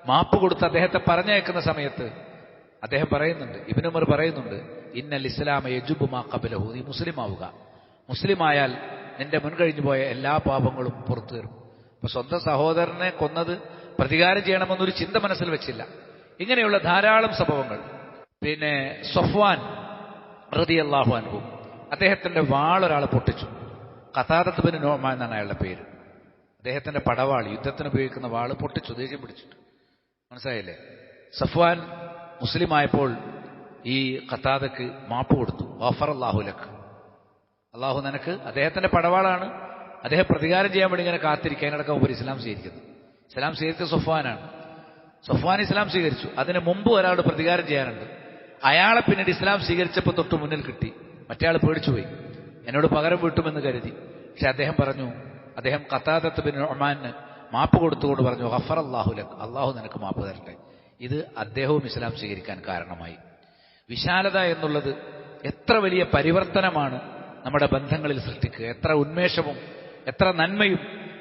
മാപ്പ് കൊടുത്ത് അദ്ദേഹത്തെ പറഞ്ഞയക്കുന്ന സമയത്ത് അദ്ദേഹം പറയുന്നുണ്ട്, ഇബ്നു ഉമർ പറയുന്നുണ്ട്, ഇന്നൽ ഇസ്ലാമ യജുബു മാ ഖബലഹു, നീ മുസ്ലിം ആവുക. മുസ്ലിമായാൽ നിന്റെ മുൻകഴിഞ്ഞു പോയ എല്ലാ പാപങ്ങളും പുറത്തു തരും. അപ്പൊ സ്വന്തം സഹോദരനെ കൊന്നത് പ്രതികാരം ചെയ്യണമെന്നൊരു ചിന്ത മനസ്സിൽ വെച്ചില്ല. ഇങ്ങനെയുള്ള ധാരാളം സംഭവങ്ങൾ. പിന്നെ സഫ്വാൻ റളിയല്ലാഹു അൻഹു, അദ്ദേഹത്തിന്റെ വാളൊരാൾ പൊട്ടിച്ചു. ഖതാദത്ത് ബിൻ നുഅ്മാൻ എന്നാണ് അയാളുടെ പേര്. അദ്ദേഹത്തിന്റെ പടവാൾ, യുദ്ധത്തിന് ഉപയോഗിക്കുന്ന വാള് പൊട്ടിച്ചു, ദേഷ്യം പിടിച്ചിട്ട്. മനസ്സിലായില്ലേ? സഫ്വാൻ മുസ്ലിമായപ്പോൾ ഈ ഖതാദക്ക് മാപ്പ് കൊടുത്തു. ഗഫറല്ലാഹു ലക്, അള്ളാഹു നിനക്ക്, അദ്ദേഹത്തിന്റെ പടവാളാണ്, അദ്ദേഹം പ്രതികാരം ചെയ്യാൻ വേണ്ടി ഇങ്ങനെ കാത്തിരിക്കുക. അതിനടക്കം ഉപരി ഇസ്ലാം സ്വീകരിക്കുന്നു. ഇസ്ലാം സ്വീകരിച്ച സഫ്വാനാണ്. സഫ്വാൻ ഇസ്ലാം സ്വീകരിച്ചു. അതിന് മുമ്പ് ഒരാളോട് പ്രതികാരം ചെയ്യാനുണ്ട്. അയാളെ പിന്നീട് ഇസ്ലാം സ്വീകരിച്ചപ്പോൾ തൊട്ട് മുന്നിൽ കിട്ടി. മറ്റേ ആൾ പേടിച്ചുപോയി, എന്നോട് പകരം വീട്ടുമെന്ന് കരുതി. പക്ഷെ അദ്ദേഹം പറഞ്ഞു, അദ്ദേഹം ഖതാദത്ത് ബിൻ നുഅ്മാന് മാപ്പ് കൊടുത്തുകൊണ്ട് പറഞ്ഞു, ഗഫറല്ലാഹു ലക്, അള്ളാഹു നിനക്ക് മാപ്പ് തരട്ടെ. ഇത് അദ്ദേഹവും ഇസ്ലാം സ്വീകരിക്കാൻ കാരണമായി. വിശാലത എന്നുള്ളത് എത്ര വലിയ പരിവർത്തനമാണ് നമ്മുടെ ബന്ധങ്ങളിൽ സൃഷ്ടിക്കുക. എത്ര ഉന്മേഷവും എത്ര നന്മയും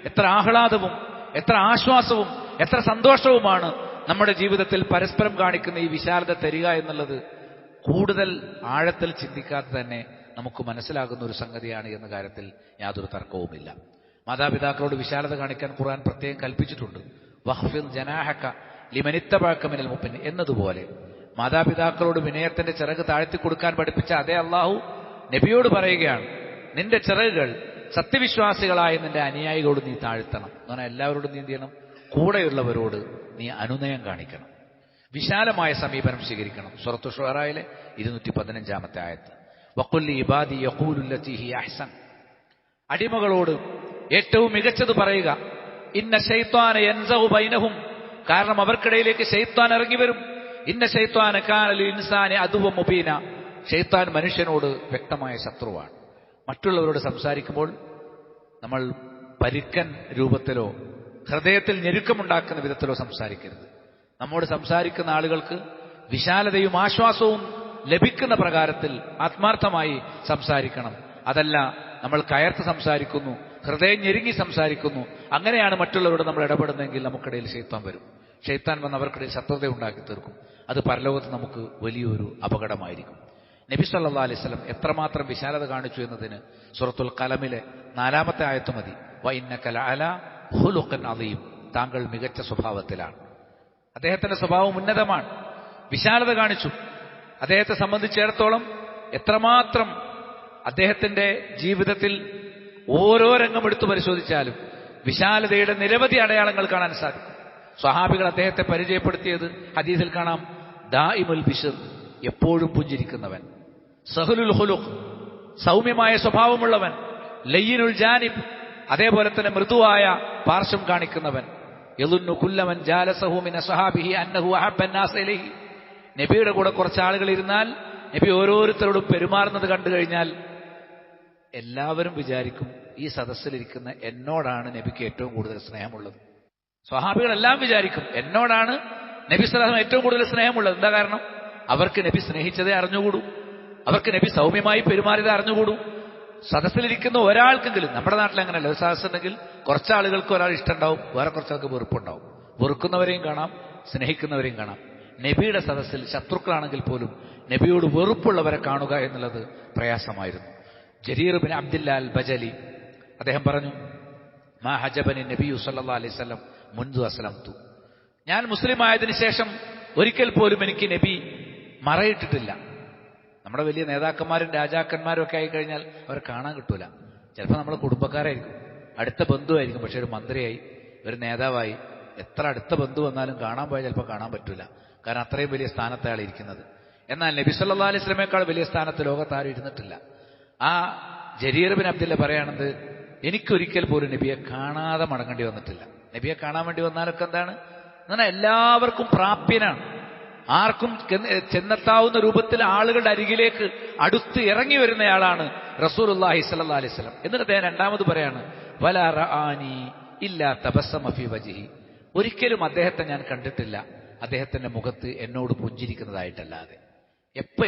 എത്ര ആഹ്ലാദവും എത്ര ആശ്വാസവും എത്ര സന്തോഷവുമാണ് നമ്മുടെ ജീവിതത്തിൽ പരസ്പരം കാണിക്കുന്ന ഈ വിശാലത തരിക എന്നുള്ളത് കൂടുതൽ ആഴത്തിൽ ചിന്തിക്കാതെ തന്നെ നമുക്ക് മനസ്സിലാകുന്ന ഒരു സംഗതിയാണ് എന്ന കാര്യത്തിൽ യാതൊരു തർക്കവുമില്ല. മാതാപിതാക്കളോട് വിശാലത കാണിക്കാൻ ഖുർആൻ പ്രത്യേകം കൽപ്പിച്ചിട്ടുണ്ട്. വഖ്ഫിദ് ജനാഹക ലിമനിത്തബഅക മിനൽ മുഅ്മിനീൻ എന്നതുപോലെ മാതാപിതാക്കളോട് വിനയത്തിന്റെ ചിറക് താഴ്ത്തി കൊടുക്കാൻ പഠിപ്പിച്ച അതേ അള്ളാഹു നബിയോട് പറയുകയാണ്, നിന്റെ ചിറകുകൾ സത്യവിശ്വാസികളായ നിന്റെ അനുയായികളോട് നീ താഴ്ത്തണം എന്ന് പറഞ്ഞാൽ എല്ലാവരോടും നീ എന്ത് ചെയ്യണം? കൂടെയുള്ളവരോട് നീ അനുനയം കാണിക്കണം, വിശാലമായ സമീപനം സ്വീകരിക്കണം. സൂറത്തു ശുഅറയിലെ 215 ആയത്ത്. വഖുൽ ഇബാദി യഖൂലു ലത്തി ഹിയ അഹ്സൻ, അടിമകളോട് ഏറ്റവും മികച്ചത് പറയുക. ഇന്ന ശൈത്വാന യൻസഉ ബൈനഹും, കാരണം അവർക്കിടയിലേക്ക് ശൈത്വാൻ ഇറങ്ങി വരും. ഇന്ന ശൈത്വാന കാന ലിൽ ഇൻസാനി അദുവ്വൻ മുബീന, ശൈത്താൻ മനുഷ്യനോട് വ്യക്തമായ ശത്രുവാണ്. മറ്റുള്ളവരോട് സംസാരിക്കുമ്പോൾ നമ്മൾ പരുക്കൻ രൂപത്തിലോ ഹൃദയത്തിൽ ഞെരുക്കമുണ്ടാക്കുന്ന വിധത്തിലോ സംസാരിക്കരുത്. നമ്മോട് സംസാരിക്കുന്ന ആളുകൾക്ക് വിശാലതയും ആശ്വാസവും ലഭിക്കുന്ന പ്രകാരത്തിൽ ആത്മാർത്ഥമായി സംസാരിക്കണം. അതല്ല നമ്മൾ കയർത്ത് സംസാരിക്കുന്നു, ഹൃദയം ഞെരുങ്ങി സംസാരിക്കുന്നു, അങ്ങനെയാണ് മറ്റുള്ളവരോട് നമ്മൾ ഇടപെടുന്നതെങ്കിൽ നമുക്കിടയിൽ ശൈത്താൻ വരും. ശൈത്താൻ വന്ന് അവർക്കിടയിൽ ശത്രുത ഉണ്ടാക്കി തീർക്കും. അത് പരലോകത്ത് നമുക്ക് വലിയൊരു അപകടമായിരിക്കും. നബി സല്ലല്ലാഹു അലൈഹി വസല്ലം എത്രമാത്രം വിശാലത കാണിച്ചു എന്നതിന് സൂറത്തുൽ ഖലമിലെ 4-ാമത്തെ ആയത്ത് മതി. വഇന്നക ലഅലാ ഖുലുഖൻ അദീം, താങ്കൾ മികച്ച സ്വഭാവത്തിലാണ്. അദ്ദേഹത്തിന്റെ സ്വഭാവം ഉന്നതമാണ്. വിശാലത കാണിച്ചു. അദ്ദേഹത്തെ സംബന്ധിച്ചിടത്തോളം എത്രമാത്രം അദ്ദേഹത്തിന്റെ ജീവിതത്തിൽ ഓരോ രംഗം എടുത്തു പരിശോധിച്ചാലും വിശാലതയുടെ നിരവധി അടയാളങ്ങൾ കാണാൻ സാധിക്കും. സ്വഹാബികൾ അദ്ദേഹത്തെ പരിചയപ്പെടുത്തിയത് ഹദീസിൽ കാണാം. ദാഇമുൽ ബിശ്ർ, എപ്പോഴും പുഞ്ചിരിക്കുന്നവൻ. സഹലുൽ ഖുലുഖ്, സൗമ്യമായ സ്വഭാവമുള്ളവൻ. ലയ്യിനുൽ ജാനിബ്, അതേപോലെ തന്നെ മൃദുവായ പാർശ്വം കാണിക്കുന്നവൻ. യളുന്നു കുല്ലമൻ ജാലസഹു മിന സ്വഹാബിഹി അന്നഹു അഹബ്ബൻ നാസ് ഇലൈഹി, നബിയുടെ കൂടെ കുറച്ച് ആളുകൾ ഇരുന്നാൽ നബി ഓരോരുത്തരോടും പെരുമാറുന്നത് കണ്ടു കഴിഞ്ഞാൽ എല്ലാവരും വിചാരിക്കും ഈ സദസ്സിലിരിക്കുന്ന എന്നോടാണ് നബിക്ക് ഏറ്റവും കൂടുതൽ സ്നേഹമുള്ളത്. സ്വഹാബികളെല്ലാം വിചാരിക്കും എന്നോടാണ് നബി സ്വല്ലല്ലാഹു അലൈഹി വസല്ലം ഏറ്റവും കൂടുതൽ സ്നേഹമുള്ളത്. എന്താ കാരണം? അവർക്ക് നബി സ്നേഹിച്ചതേ അറിഞ്ഞുകൂടൂ, അവർക്ക് നബി സൗമ്യമായി പെരുമാറിയതേ അറിഞ്ഞുകൂടൂ. സദസ്സിലിരിക്കുന്ന ഒരാൾക്കെങ്കിലും, നമ്മുടെ നാട്ടിൽ അങ്ങനെയല്ല, ഒരു സദസ്സുണ്ടെങ്കിൽ കുറച്ചാളുകൾക്ക് ഒരാൾ ഇഷ്ടമുണ്ടാവും, വേറെ കുറച്ചാൾക്ക് വെറുപ്പുണ്ടാവും. വെറുക്കുന്നവരെയും കാണാം, സ്നേഹിക്കുന്നവരെയും കാണാം. നബിയുടെ സദസ്സിൽ ശത്രുക്കളാണെങ്കിൽ പോലും നബിയോട് വെറുപ്പുള്ളവരെ കാണുക എന്നുള്ളത് പ്രയാസമായിരുന്നു. ജരീർ ബിൻ അബ്ദില്ല അൽ ബജലി അദ്ദേഹം പറഞ്ഞു, മാ ഹജബനി നബിയു സല്ലല്ലാഹു അലൈഹി വസല്ലം മുൻദു അസ്ലംതു, ഞാൻ മുസ്ലിം ആയതിനു ശേഷം ഒരിക്കൽ പോലും എനിക്ക് നബി മറയിട്ടിട്ടില്ല. നമ്മുടെ വലിയ നേതാക്കന്മാരും രാജാക്കന്മാരും ഒക്കെ ആയിക്കഴിഞ്ഞാൽ അവരെ കാണാൻ കിട്ടൂല. ചിലപ്പോൾ നമ്മുടെ കുടുംബക്കാരായിരിക്കും, അടുത്ത ബന്ധുവായിരിക്കും, പക്ഷെ ഒരു മന്ത്രിയായി ഒരു നേതാവായി എത്ര അടുത്ത ബന്ധു വന്നാലും കാണാൻ പോയാൽ ചിലപ്പോൾ കാണാൻ പറ്റൂല. കാരണം അത്രയും വലിയ സ്ഥാനത്ത് അയാൾ ഇരിക്കുന്നത്. എന്നാൽ നബി സല്ലല്ലാഹു അലൈഹി വസല്ലമയേക്കാൾ വലിയ സ്ഥാനത്ത് ലോകത്ത് ആരും ഇരുന്നിട്ടില്ല. ആ ജരീർ ബിൻ അബ്ദില്ല പറയുകയാണെന്ന്, എനിക്കൊരിക്കൽ പോലും നബിയെ കാണാതെ മടങ്ങേണ്ടി വന്നിട്ടില്ല. നബിയെ കാണാൻ വേണ്ടി വന്നാലൊക്കെ എന്താണ് എന്നാൽ എല്ലാവർക്കും പ്രാപ്യനാണ്. ആർക്കും ചെന്നെത്താവുന്ന രൂപത്തിൽ ആളുകളുടെ അരികിലേക്ക് അടുത്ത് ഇറങ്ങി വരുന്നയാളാണ് റസൂലുള്ളാഹി സ്വല്ലല്ലാഹു അലൈഹി വസല്ലം. എന്നിട്ട് അദ്ദേഹം രണ്ടാമത് പറയാണ്, വലാ റആനി ഇല്ലാ തബസ്സമ ഫീ വജ്ഹി, ഒരിക്കലും അദ്ദേഹത്തെ ഞാൻ കണ്ടിട്ടില്ല അദ്ദേഹത്തിന്റെ മുഖത്ത് എന്നോട് പുഞ്ചിരിക്കുന്നതായിട്ടല്ലാതെ.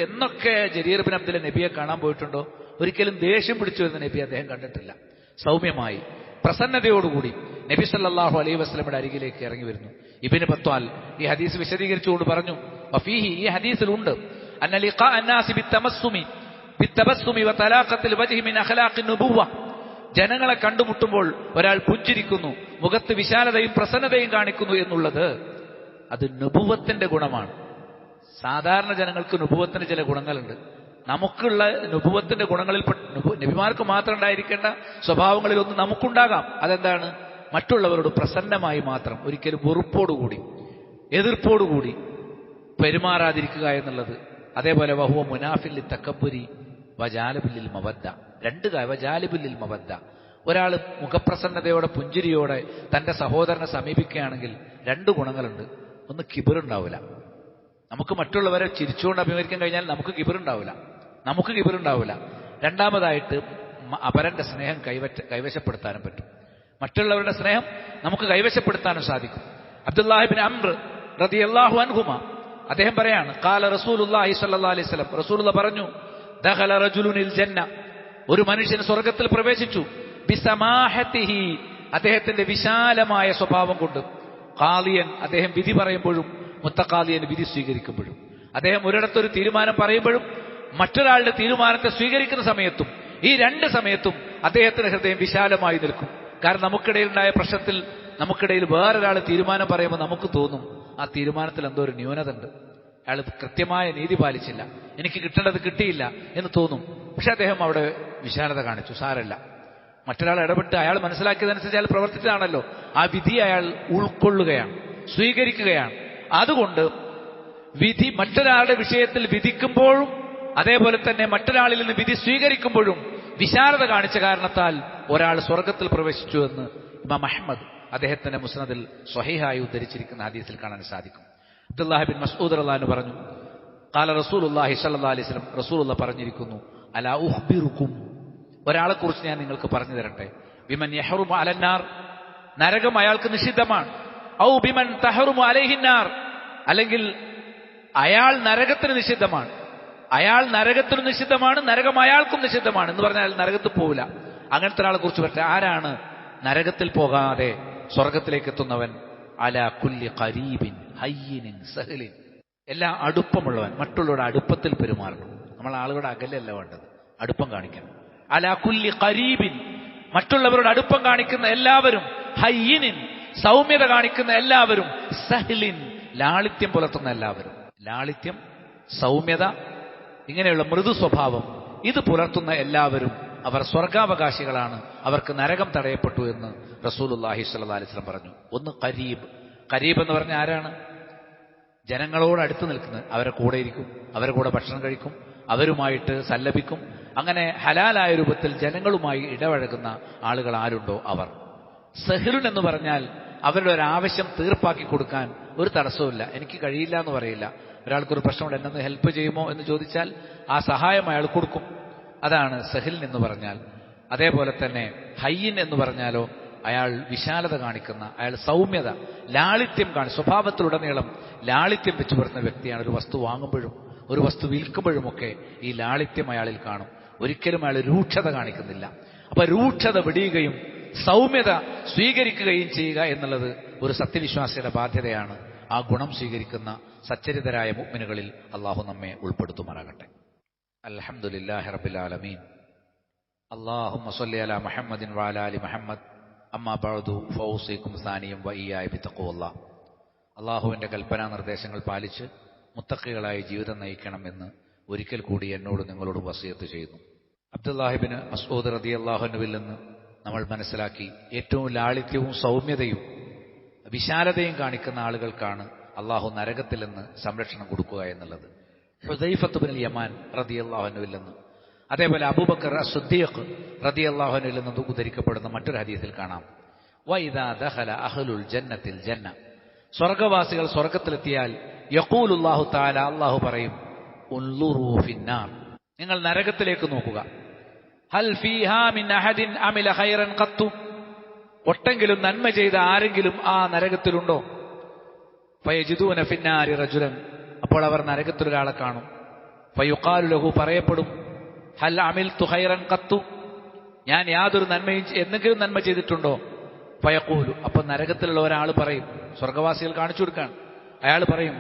എന്നൊക്കെ ജരീർ ബിൻ അബ്ദില്ല നബിയെ കാണാൻ പോയിട്ടുണ്ടോ ഒരിക്കലും ദേഷ്യം പിടിച്ചു വരുന്ന നബി അദ്ദേഹം കണ്ടിട്ടില്ല. സൗമ്യമായി പ്രസന്നതയോടുകൂടി നബി സല്ലല്ലാഹു അലൈഹി വസല്ലമയുടെ അരികിലേക്ക് ഇറങ്ങി വരുന്നു. ഇബ്നു ബത്വാൽ ഈ ഹദീസ് വിശദീകരിച്ചുകൊണ്ട് പറഞ്ഞു, വഫീഹി, ഈ ഹദീസിലുണ്ട്, അന്ന ലിഖാ അന്നാസി ബിത്തബസ്സുമി വതലാഖത്തിൽ വജ്ഹി മിൻ അഖ്ലാഖിൻ നുബുവ്വ. ജനങ്ങളെ കണ്ടുമുട്ടുമ്പോൾ ഒരാൾ പുഞ്ചിരിക്കുന്നു, മുഖത്ത് വിശാലതയും പ്രസന്നതയും കാണിക്കുന്നു എന്നുള്ളത് അത് നുബുവത്തിന്റെ ഗുണമാണ്. സാധാരണ ജനങ്ങൾക്ക് നുബുവത്തിന് ചില ഗുണങ്ങളുണ്ട്. നമുക്കുള്ള നുബുവത്തിന്റെ ഗുണങ്ങളിൽ നബിമാർക്ക് മാത്രം ഉണ്ടായിരിക്കേണ്ട സ്വഭാവങ്ങളിലൊന്നും നമുക്കുണ്ടാകാം. അതെന്താണ്? മറ്റുള്ളവരോട് പ്രസന്നമായി മാത്രം, ഒരിക്കലും വെറുപ്പോടുകൂടി എതിർപ്പോടുകൂടി പെരുമാറാതിരിക്കുക എന്നുള്ളത്. അതേപോലെ വഹുവ മുനാഫിൽ തക്കബുരി വജാലിബില്ലിൽ മവദ്ദ. വജാലിബില്ലിൽ മവദ്ദ. ഒരാൾ മുഖപ്രസന്നതയോടെ പുഞ്ചിരിയോടെ തന്റെ സഹോദരനെ സമീപിക്കുകയാണെങ്കിൽ രണ്ട് ഗുണങ്ങളുണ്ട്. ഒന്ന്, കിബിറുണ്ടാവില്ല. നമുക്ക് മറ്റുള്ളവരെ ചിരിച്ചുകൊണ്ട് അഭിമുഖീകരിക്കാൻ കഴിഞ്ഞാൽ നമുക്ക് കിബിറുണ്ടാവില്ല. രണ്ടാമതായിട്ട് അപരന്റെ സ്നേഹം കൈവശപ്പെടുത്താനും പറ്റും. മറ്റുള്ളവരുടെ സ്നേഹം നമുക്ക് കൈവശപ്പെടുത്താനും സാധിക്കും. അബ്ദുല്ലാഹി ഇബ്നു അംർ റളിയല്ലാഹു അൻഹുമ അദ്ദേഹം പറയാണ്, ഖാല റസൂലുള്ളാഹി സ്വല്ലല്ലാഹു അലൈഹി വസല്ലം, റസൂലുള്ളാഹി പറഞ്ഞു, ദഖല റജുലുനിൽ ജന്ന, ഒരു മനുഷ്യൻ സ്വർഗ്ഗത്തിൽ പ്രവേശിച്ചു, ബിസമാഹതിഹി, അദ്ദേഹത്തിന്റെ വിശാലമായ സ്വഭാവം കൊണ്ട്, ഖാദിയൻ, അദ്ദേഹം വിധി പറയുമ്പോഴും, മുത്തഖാദിയൻ, വിധി സ്വീകരിക്കുമ്പോഴും. അദ്ദേഹം ഒരിടത്തൊരു തീരുമാനം പറയുമ്പോഴും മറ്റൊരാളുടെ തീരുമാനത്തെ സ്വീകരിക്കുന്ന സമയത്തും, ഈ രണ്ട് സമയത്തും അദ്ദേഹത്തിന്റെ ഹൃദയം വിശാലമായി നിൽക്കും. കാരണം നമുക്കിടയിലുണ്ടായ പ്രശ്നത്തിൽ നമുക്കിടയിൽ വേറൊരാൾ തീരുമാനം പറയുമ്പോൾ നമുക്ക് തോന്നും ആ തീരുമാനത്തിൽ എന്തോ ഒരു ന്യൂനത ഉണ്ട്, അയാൾ കൃത്യമായ നീതി പാലിച്ചില്ല, എനിക്ക് കിട്ടേണ്ടത് കിട്ടിയില്ല എന്ന് തോന്നും. പക്ഷെ അദ്ദേഹം അവിടെ വിശാലത കാണിച്ചു, സാരല്ല, മറ്റൊരാൾ ഇടപെട്ട് അയാൾ മനസ്സിലാക്കിയതനുസരിച്ച് അയാൾ പ്രവർത്തിച്ചതാണല്ലോ, ആ വിധി അയാൾ ഉൾക്കൊള്ളുകയാണ്, സ്വീകരിക്കുകയാണ്. അതുകൊണ്ട് വിധി മറ്റൊരാളുടെ വിഷയത്തിൽ വിധിക്കുമ്പോഴും അതേപോലെ തന്നെ മറ്റൊരാളിൽ നിന്ന് വിധി സ്വീകരിക്കുമ്പോഴും വിശാലത കാണിച്ച കാരണത്താൽ ഒരാൾ സ്വർഗത്തിൽ പ്രവേശിച്ചു എന്ന് ഇമാം അഹ്മദ് അദ്ദേഹത്തിന്റെ മുസ്നദിൽ സ്വഹീഹായി ഉദ്ധരിച്ചിരിക്കുന്ന ഹദീസിൽ കാണാൻ സാധിക്കും. അബ്ദുല്ലാഹി ബിൻ മസ്ഊദ് റളിയല്ലാഹു അൻഹു പറഞ്ഞു, ഖാല റസൂലുള്ളാഹി സ്വല്ലല്ലാഹു അലൈഹി വസല്ലം, റസൂലുള്ളാഹി പറഞ്ഞിരിക്കുന്നു, അലാ ഉഖ്ബിറുക്കും, ഒരാളെ കുറിച്ച് ഞാൻ നിങ്ങൾക്ക് പറഞ്ഞു തരട്ടെ, ബിമൻ യഹ്റുമു അലന്നാർ, നരകം അയാൾക്ക് നിഷിദ്ധമാണ്, ഔ ബിമൻ തഹ്റുമു അലൈഹിന്നാർ, അല്ലെങ്കിൽ അയാൾ നരകത്തിന് നിഷിദ്ധമാണ്, നരകം അയാൾക്കും നിഷിദ്ധമാണ് എന്ന് പറഞ്ഞാൽ നരകത്തിൽ പോവില്ല. അങ്ങനത്തെ ഒരാളെ കുറിച്ച് പറ്റാ, ആരാണ് നരകത്തിൽ പോകാതെ സ്വർഗത്തിലേക്ക് എത്തുന്നവൻ? അലാ കുല്ലി ഖരീബിൻ ഹയ്യിനിൻ സഹലിൻ, എല്ലാ അടുപ്പമുള്ളവൻ, മറ്റുള്ളവരുടെ അടുപ്പത്തിൽ പെരുമാറണം. നമ്മൾ ആളുകളുടെ അകലല്ല വേണ്ടത്, അടുപ്പം കാണിക്കണം. അലാ കുല്ലി ഖരീബിൻ, മറ്റുള്ളവരുടെ അടുപ്പം കാണിക്കുന്ന എല്ലാവരും, ഹയ്യിനിൻ, സൗമ്യത കാണിക്കുന്ന എല്ലാവരും, സഹലിൻ, ലാളിത്യം പുലർത്തുന്ന എല്ലാവരും. ലാളിത്യം, സൗമ്യത, ഇങ്ങനെയുള്ള മൃദു സ്വഭാവം ഇത് പുലർത്തുന്ന എല്ലാവരും അവർ സ്വർഗാവകാശികളാണ്, അവർക്ക് നരകം തടയപ്പെട്ടു എന്ന് റസൂലുള്ളാഹി സ്വല്ലല്ലാഹു അലൈഹി വസല്ലം പറഞ്ഞു. ഒന്ന് ഖരീബ്. ഖരീബ് എന്ന് പറഞ്ഞാൽ ആരാണ്? ജനങ്ങളോട് അടുത്ത് നിൽക്കുന്നത്, അവരെ കൂടെ ഇരിക്കും, അവരുടെ കൂടെ ഭക്ഷണം കഴിക്കും, അവരുമായിട്ട് സല്ലപിക്കും, അങ്ങനെ ഹലാലായ രൂപത്തിൽ ജനങ്ങളുമായി ഇടപഴകുന്ന ആളുകൾ ആരുണ്ടോ അവർ. സഹലുൻ എന്ന് പറഞ്ഞാൽ അവരുടെ ഒരു ആവശ്യം തീർപ്പാക്കി കൊടുക്കാൻ ഒരു തടസ്സവുമില്ല, എനിക്ക് കഴിയില്ല എന്ന് പറയില്ല. ഒരാൾക്കൊരു പ്രശ്നമുണ്ട്, എന്നെ ഹെൽപ്പ് ചെയ്യുമോ എന്ന് ചോദിച്ചാൽ ആ സഹായം അയാൾ കൊടുക്കും, അതാണ് സഹിൽ എന്ന് പറഞ്ഞാൽ. അതേപോലെ തന്നെ ഹയ്യിൻ എന്ന് പറഞ്ഞാലോ അയാൾ വിശാലത കാണിക്കുന്ന, അയാൾ സൗമ്യത, ലാളിത്യം സ്വഭാവത്തിലുടനീളം ലാളിത്യം വെച്ചു പുലർത്തുന്ന വ്യക്തിയാണ്. ഒരു വസ്തു വാങ്ങുമ്പോഴും ഒരു വസ്തു വിൽക്കുമ്പോഴുമൊക്കെ ഈ ലാളിത്യം അയാളിൽ കാണും. ഒരിക്കലും അയാൾ രൂക്ഷത കാണിക്കുന്നില്ല. അപ്പൊ രൂക്ഷത വെടിയുകയും സൗമ്യത സ്വീകരിക്കുകയും ചെയ്യുക എന്നുള്ളത് ഒരു സത്യവിശ്വാസിയുടെ ബാധ്യതയാണ്. ആ ഗുണം സ്വീകരിക്കുന്ന സച്ചരിതരായ മുഅ്മിനുകളിൽ അള്ളാഹു നമ്മെ ഉൾപ്പെടുത്തുമാറാകട്ടെ. അൽഹംദുലില്ലാഹി റബ്ബിൽ ആലമീൻ. അല്ലാഹുമ്മ സ്വല്ലി അലാ മുഹമ്മദിൻ വഅലാ ആലി മുഹമ്മദ്. അമ്മാ ബഅദു ഫൗസിക്കും സാനിയം വഇയ്യായ ബിത്തഖ്വല്ലാഹ്. അള്ളാഹുവിന്റെ കൽപ്പനാ നിർദ്ദേശങ്ങൾ പാലിച്ച് മുത്തഖികളായി ജീവിതം നയിക്കണം എന്ന് ഒരിക്കൽ കൂടി എന്നോട് നിങ്ങളോട് വസിയത്ത് ചെയ്യുന്നു. അബ്ദുല്ലാഹി ഇബ്നു മസ്ഊദ് റളിയല്ലാഹു അൻഹുവിൽ നിന്ന് നമ്മൾ മനസ്സിലാക്കി, ഏറ്റവും ലാളിത്യവും സൗമ്യതയും വിശാലതയും കാണിക്കുന്ന ആളുകൾക്കാണ് അള്ളാഹു നരകത്തിൽ നിന്ന് സംരക്ഷണം കൊടുക്കുക എന്നുള്ളത്. ഹുദൈഫത്ത് ഇബ്നുൽ യമാൻ റളിയല്ലാഹു അൻഹുവിൽ നിന്ന്, അതേപോലെ അബൂബക്കർ അസ്സിദ്ദീഖ് റളിയല്ലാഹു അൻഹുവിൽ നിന്ന് ഉദ്ധരിക്കപ്പെടുന്ന മറ്റൊരു ഹദീസിൽ കാണാം, വഇദാ ദഖല അഹ്ലുൽ ജന്നത്തിൽ ജന്ന, സ്വർഗവാസികൾ സ്വർഗത്തിലെത്തിയാൽ യഖൂലുല്ലാഹു തആല, അള്ളാഹു പറയും, ഉൻളുറൂ ഫിന്നാർ, നിങ്ങൾ നരകത്തിലേക്ക് നോക്കുക. ഹൽ ഫീഹാ മിൻ അഹദിൻ അമില ഖൈറൻ ഖത്തു, ഒട്ടെങ്കിലും നന്മ ചെയ്ത ആരെങ്കിലും ആ നരകത്തിലുണ്ടോ? ഫയജിദൂന ഫിന്നാരി റജുലൻ, അപ്പോൾ അവർ നരകത്തിൽ ഒരാളെ കാണും. ഫയുഖാലു ലഹു, പറയപ്പെടും, ഹൽ അമിൽതു ഖൈറൻ ഖത്തു, ഞാൻ യാതൊരു നന്മയും എന്തെങ്കിലും നന്മ ചെയ്തിട്ടുണ്ടോ? ഫയഖൂലു, അപ്പൊ നരകത്തിലുള്ള ഒരാൾ പറയും, സ്വർഗവാസികൾ കാണിച്ചു കൊടുക്കാൻ, അയാൾ പറയും,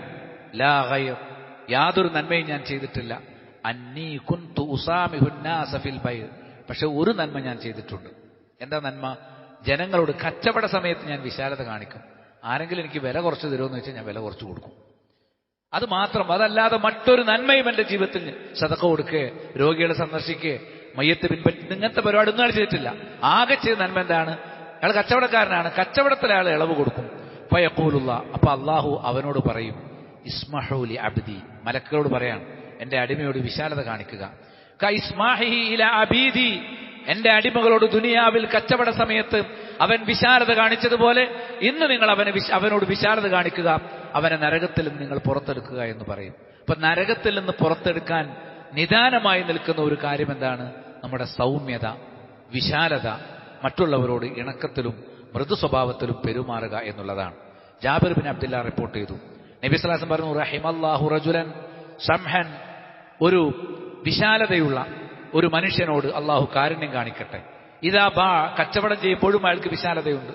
ലാ ഖൈർ, യാതൊരു നന്മയും ഞാൻ ചെയ്തിട്ടില്ല. അന്നീ കുന്തു ഉസാമിഹുന്നാസ ഫിൽ ബൈഅ്. പക്ഷെ ഒരു നന്മ ഞാൻ ചെയ്തിട്ടുണ്ട്. എന്താ നന്മ? ജനങ്ങളോട് കച്ചവട സമയത്ത് ഞാൻ വിശാലത കാണിക്കും. ആരെങ്കിലും എനിക്ക് വില കുറച്ച് തരുമെന്ന് വെച്ചാൽ ഞാൻ വില കുറച്ച് കൊടുക്കും. അത് മാത്രം. അതല്ലാതെ മറ്റൊരു നന്മയും എന്റെ ജീവിതത്തിൽ സദഖ കൊടുക്കുക, രോഗികളെ സന്ദർശിക്കുക, മയ്യത്ത് പിൻപറ്റി, ഇങ്ങനത്തെ പരിപാടി ഒന്നും അയാൾ ചെയ്തിട്ടില്ല. ആകെ ചെയ്ത നന്മ എന്താണ്? അയാൾ കച്ചവടക്കാരനാണ്, കച്ചവടത്തിൽ അയാൾ ഇളവ് കൊടുക്കും. ഫയഖൂലുള്ള, അപ്പൊ അള്ളാഹു അവനോട് പറയും, ഇസ്മഹൂലി അബ്ദി, മലക്കുകളോട് പറയാണ്, എന്റെ അടിമയോട് വിശാലത കാണിക്കുക. കഇസ്മാഹിഹി ഇലാ അബീദി, എന്റെ അടിമകളോട് ദുനിയാവിൽ കച്ചവട സമയത്ത് അവൻ വിശാലത കാണിച്ചതുപോലെ ഇന്ന് നിങ്ങൾ അവനോട് വിശാലത കാണിക്കുക, അവനെ നരകത്തിൽ നിന്ന് നിങ്ങൾ പുറത്തെടുക്കുക എന്ന് പറയും. അപ്പൊ നരകത്തിൽ നിന്ന് പുറത്തെടുക്കാൻ നിദാനമായി നിൽക്കുന്ന ഒരു കാര്യം എന്താണ്? നമ്മുടെ സൗമ്യത, വിശാലത, മറ്റുള്ളവരോട് ഇണക്കത്തിലും മൃദു സ്വഭാവത്തിലും പെരുമാറുക എന്നുള്ളതാണ്. ജാബിർ ബിൻ അബ്ദുല്ല റിപ്പോർട്ട് ചെയ്തു, നബി സ്വല്ലല്ലാഹു അലൈഹി വസല്ലം പറഞ്ഞു, റഹിമല്ലാഹു റജുലൻ സംഹൻ, ഒരു വിശാലതയുള്ള ഒരു മനുഷ്യനോട് അള്ളാഹു കാരുണ്യം കാണിക്കട്ടെ. ഇതാ ബാ, കച്ചവടം ചെയ്യുമ്പോഴും അയാൾക്ക് വിശാലതയുണ്ട്.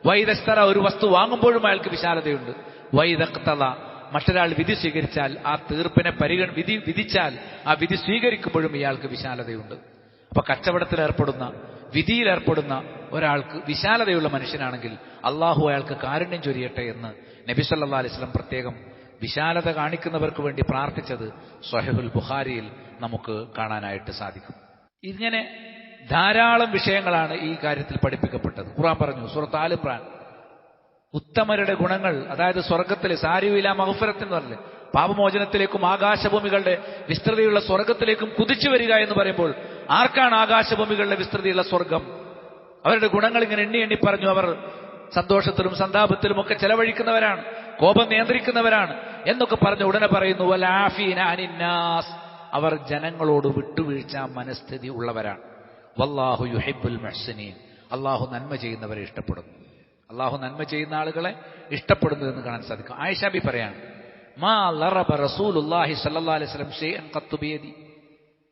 വൈദസ്തറ, ഒരു വസ്തു വാങ്ങുമ്പോഴും അയാൾക്ക് വിശാലതയുണ്ട്. വൈദഖ്തല, മറ്റൊരാൾ വിധി സ്വീകരിച്ചാൽ ആ തീർപ്പിനെ വിധിച്ചാൽ ആ വിധി സ്വീകരിക്കുമ്പോഴും ഇയാൾക്ക് വിശാലതയുണ്ട്. അപ്പൊ കച്ചവടത്തിലേർപ്പെടുന്ന, വിധിയിലേർപ്പെടുന്ന ഒരാൾക്ക് വിശാലതയുള്ള മനുഷ്യനാണെങ്കിൽ അള്ളാഹു അയാൾക്ക് കാരുണ്യം ചൊരിയട്ടെ എന്ന് നബി സല്ലല്ലാഹു അലൈഹി വസല്ലം പ്രത്യേകം വിശാലത കാണിക്കുന്നവർക്ക് വേണ്ടി പ്രാർത്ഥിച്ചത് സ്വഹീഹുൽ ബുഖാരിയിൽ നമുക്ക് കാണാനായിട്ട് സാധിക്കും. ഇങ്ങനെ ധാരാളം വിഷയങ്ങളാണ് ഈ കാര്യത്തിൽ പഠിപ്പിക്കപ്പെട്ടത്. ഖുർആൻ പറഞ്ഞു, സൂറത്ത് ആൽ ഇംറാൻ, ഉത്തമരുടെ ഗുണങ്ങൾ, അതായത് സ്വർഗത്തിലെ സാരിയില മഗ്ഫിറത്ത് എന്ന് പറഞ്ഞില്ലേ, പാപമോചനത്തിലേക്കും ആകാശഭൂമികളുടെ വിസ്തൃതിയുള്ള സ്വർഗത്തിലേക്കും കുതിച്ചു വരിക എന്ന് പറയുമ്പോൾ ആർക്കാണ് ആകാശഭൂമികളുടെ വിസ്തൃതിയുള്ള സ്വർഗം? അവരുടെ ഗുണങ്ങൾ ഇങ്ങനെ എണ്ണി എണ്ണി പറഞ്ഞു. അവർ സന്തോഷത്തിലും സന്താപത്തിലും ഒക്കെ ചെലവഴിക്കുന്നവരാണ്, കോപം നിയന്ത്രിക്കുന്നവരാണ് എന്നൊക്കെ പറഞ്ഞു. ഉടനെ പറയുന്നു, വലാഫീന അനിന്നാസ്, അവർ ജനങ്ങളോട് വിട്ടുവീഴ്ച മനസ്ഥിതി ഉള്ളവരാണ്. വല്ലാഹു യുഹിബ്ബുൽ മുഹ്സിനീൻ, അള്ളാഹു നന്മ ചെയ്യുന്നവരെ ഇഷ്ടപ്പെടുന്നു. അള്ളാഹു നന്മ ചെയ്യുന്ന ആളുകളെ ഇഷ്ടപ്പെടുന്നു എന്ന് കാണാൻ സാധിക്കും. ആയിഷ ബി പറയാണ്, മാ ലറബ റസൂലുള്ളാഹി സ്വല്ലല്ലാഹു അലൈഹി വസല്ലം ഷൈഅൻ ഖത്തു ബിയദി,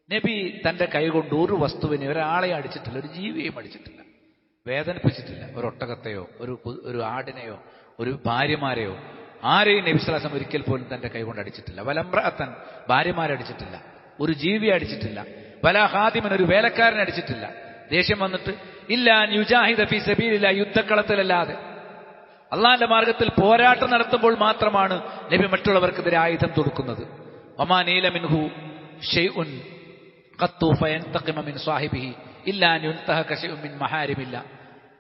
നബി തന്റെ കൈകൊണ്ട് ഒരു വസ്തുവിനെ, ഒരാളെ അടിച്ചിട്ടില്ല, ഒരു ജീവിയെയും അടിച്ചിട്ടില്ല, വേദനിപ്പിച്ചിട്ടില്ല. ഒരു ഒട്ടകത്തെയോ ഒരു ആടിനെയോ ഒരു ഭാര്യമാരെയോ ആരെയും നബി സ്വല്ലല്ലാഹു അലൈഹി വസല്ലം ഒരിക്കൽ പോലും തന്റെ കൈകൊണ്ട് അടിച്ചിട്ടില്ല. വലംറഅത്തൻ, ഭാര്യമാരെ അടിച്ചിട്ടില്ല, ഒരു ജീവിയെ അടിച്ചിട്ടില്ല. വലാ ഖാദിമൻ, ഒരു വേലക്കാരനെ അടിച്ചിട്ടില്ല. ദേഷ്യം വന്നിട്ട് ഇല്ലാ യുജാഹിദ ഫീ സബീലില്ലാഹ്, യുദ്ധക്കളത്തിലല്ലാതെ അള്ളാന്റെ മാർഗത്തിൽ പോരാട്ടം നടത്തുമ്പോൾ മാത്രമാണ് നബി മറ്റുള്ളവർക്കെതിരെ ആയുധം തൊടുക്കുന്നത്. വമാ നീല മിൻഹു ഷൈഉൻ ഖത്തു ഫയൻതഖിമ മിൻ സാഹിബിഹി ഇല്ലാ അൻ യുൻതഹക ഷൈഉൻ മിൻ മഹാരിമില്ല.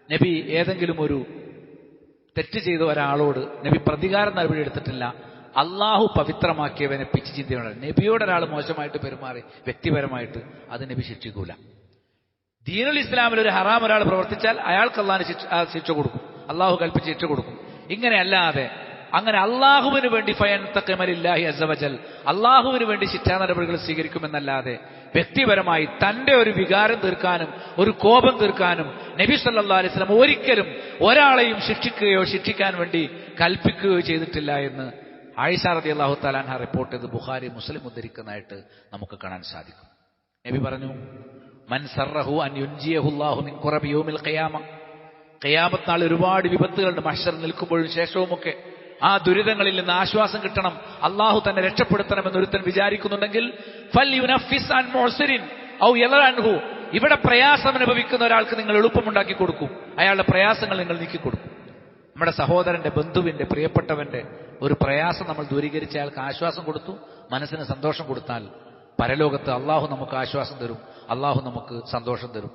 നബി ഏതെങ്കിലും ഒരു തെറ്റ് ചെയ്ത ഒരാളോട് നബി പ്രതികാരം നടപടി എടുത്തിട്ടില്ല. അള്ളാഹു പവിത്രമാക്കിയവനെ പിച്ച് ചിന്തയാണ്. നബിയോട് ഒരാൾ മോശമായിട്ട് പെരുമാറി വ്യക്തിപരമായിട്ട് അത് നബി ശിക്ഷിക്കൂല. ദീനുൽ ഇസ്ലാമിൽ ഒരു ഹറാം ഒരാൾ പ്രവർത്തിച്ചാൽ അയാൾക്ക് അള്ളാഹിന് ശിക്ഷ കൊടുക്കും, അള്ളാഹു കൽപ്പിച്ച് ശിക്ഷ കൊടുക്കും. ഇങ്ങനെയല്ലാതെ അങ്ങനെ അള്ളാഹുവിന് വേണ്ടി ഫയൻതഖിമ ലില്ലാഹി അസ്സ വജൽ, അള്ളാഹുവിന് വേണ്ടി ശിക്ഷാ നടപടികൾ സ്വീകരിക്കുമെന്നല്ലാതെ വ്യക്തിപരമായി തന്റെ ഒരു വികാരം തീർക്കാനും ഒരു കോപം തീർക്കാനും നബി സല്ലല്ലാഹു അലൈഹി വസല്ലം ഒരിക്കലും ഒരാളെയും ശിക്ഷിക്കുകയോ ശിക്ഷിക്കാൻ വേണ്ടി കൽപ്പിക്കുകയോ ചെയ്തിട്ടില്ല എന്ന് ആയിഷ റളിയല്ലാഹു തആല അൻഹ റിപ്പോർട്ട് ചെയ്ത് ബുഖാരി മുസ്ലിം ഉദ്ധരിക്കുന്നതായിട്ട് നമുക്ക് കാണാൻ സാധിക്കും. നബി പറഞ്ഞു, മൻ സറഹു അൻ യുൻജിയഹു അല്ലാഹു മിൻ ഖുറബി യൗമിൽ ഖിയാമ, ഖിയാമത്ത് നാൾ ഒരുപാട് വിപത്തുകളുണ്ട്, മഹ്ശർ നിൽക്കുമ്പോഴും ശേഷവുമൊക്കെ ആ ദുരിതങ്ങളിൽ നിന്ന് ആശ്വാസം കിട്ടണം, അള്ളാഹു തന്നെ രക്ഷപ്പെടുത്തണമെന്ന് ഒരുത്തൻ വിചാരിക്കുന്നുണ്ടെങ്കിൽ ഫൽയുനഫിസ് അൻ മുഅ്സിരിൻ ഔ യലഅൻഹു, ഇവിടെ പ്രയാസം അനുഭവിക്കുന്ന ഒരാൾക്ക് നിങ്ങൾ എളുപ്പമുണ്ടാക്കി കൊടുക്കും, അയാളുടെ പ്രയാസങ്ങൾ നിങ്ങൾ നീക്കിക്കൊടുക്കും. നമ്മുടെ സഹോദരന്റെ, ബന്ധുവിന്റെ, പ്രിയപ്പെട്ടവന്റെ ഒരു പ്രയാസം നമ്മൾ ദൂരീകരിച്ച് അയാൾക്ക് ആശ്വാസം കൊടുത്തു, മനസ്സിന് സന്തോഷം കൊടുത്താൽ പരലോകത്ത് അള്ളാഹു നമുക്ക് ആശ്വാസം തരും, അള്ളാഹു നമുക്ക് സന്തോഷം തരും.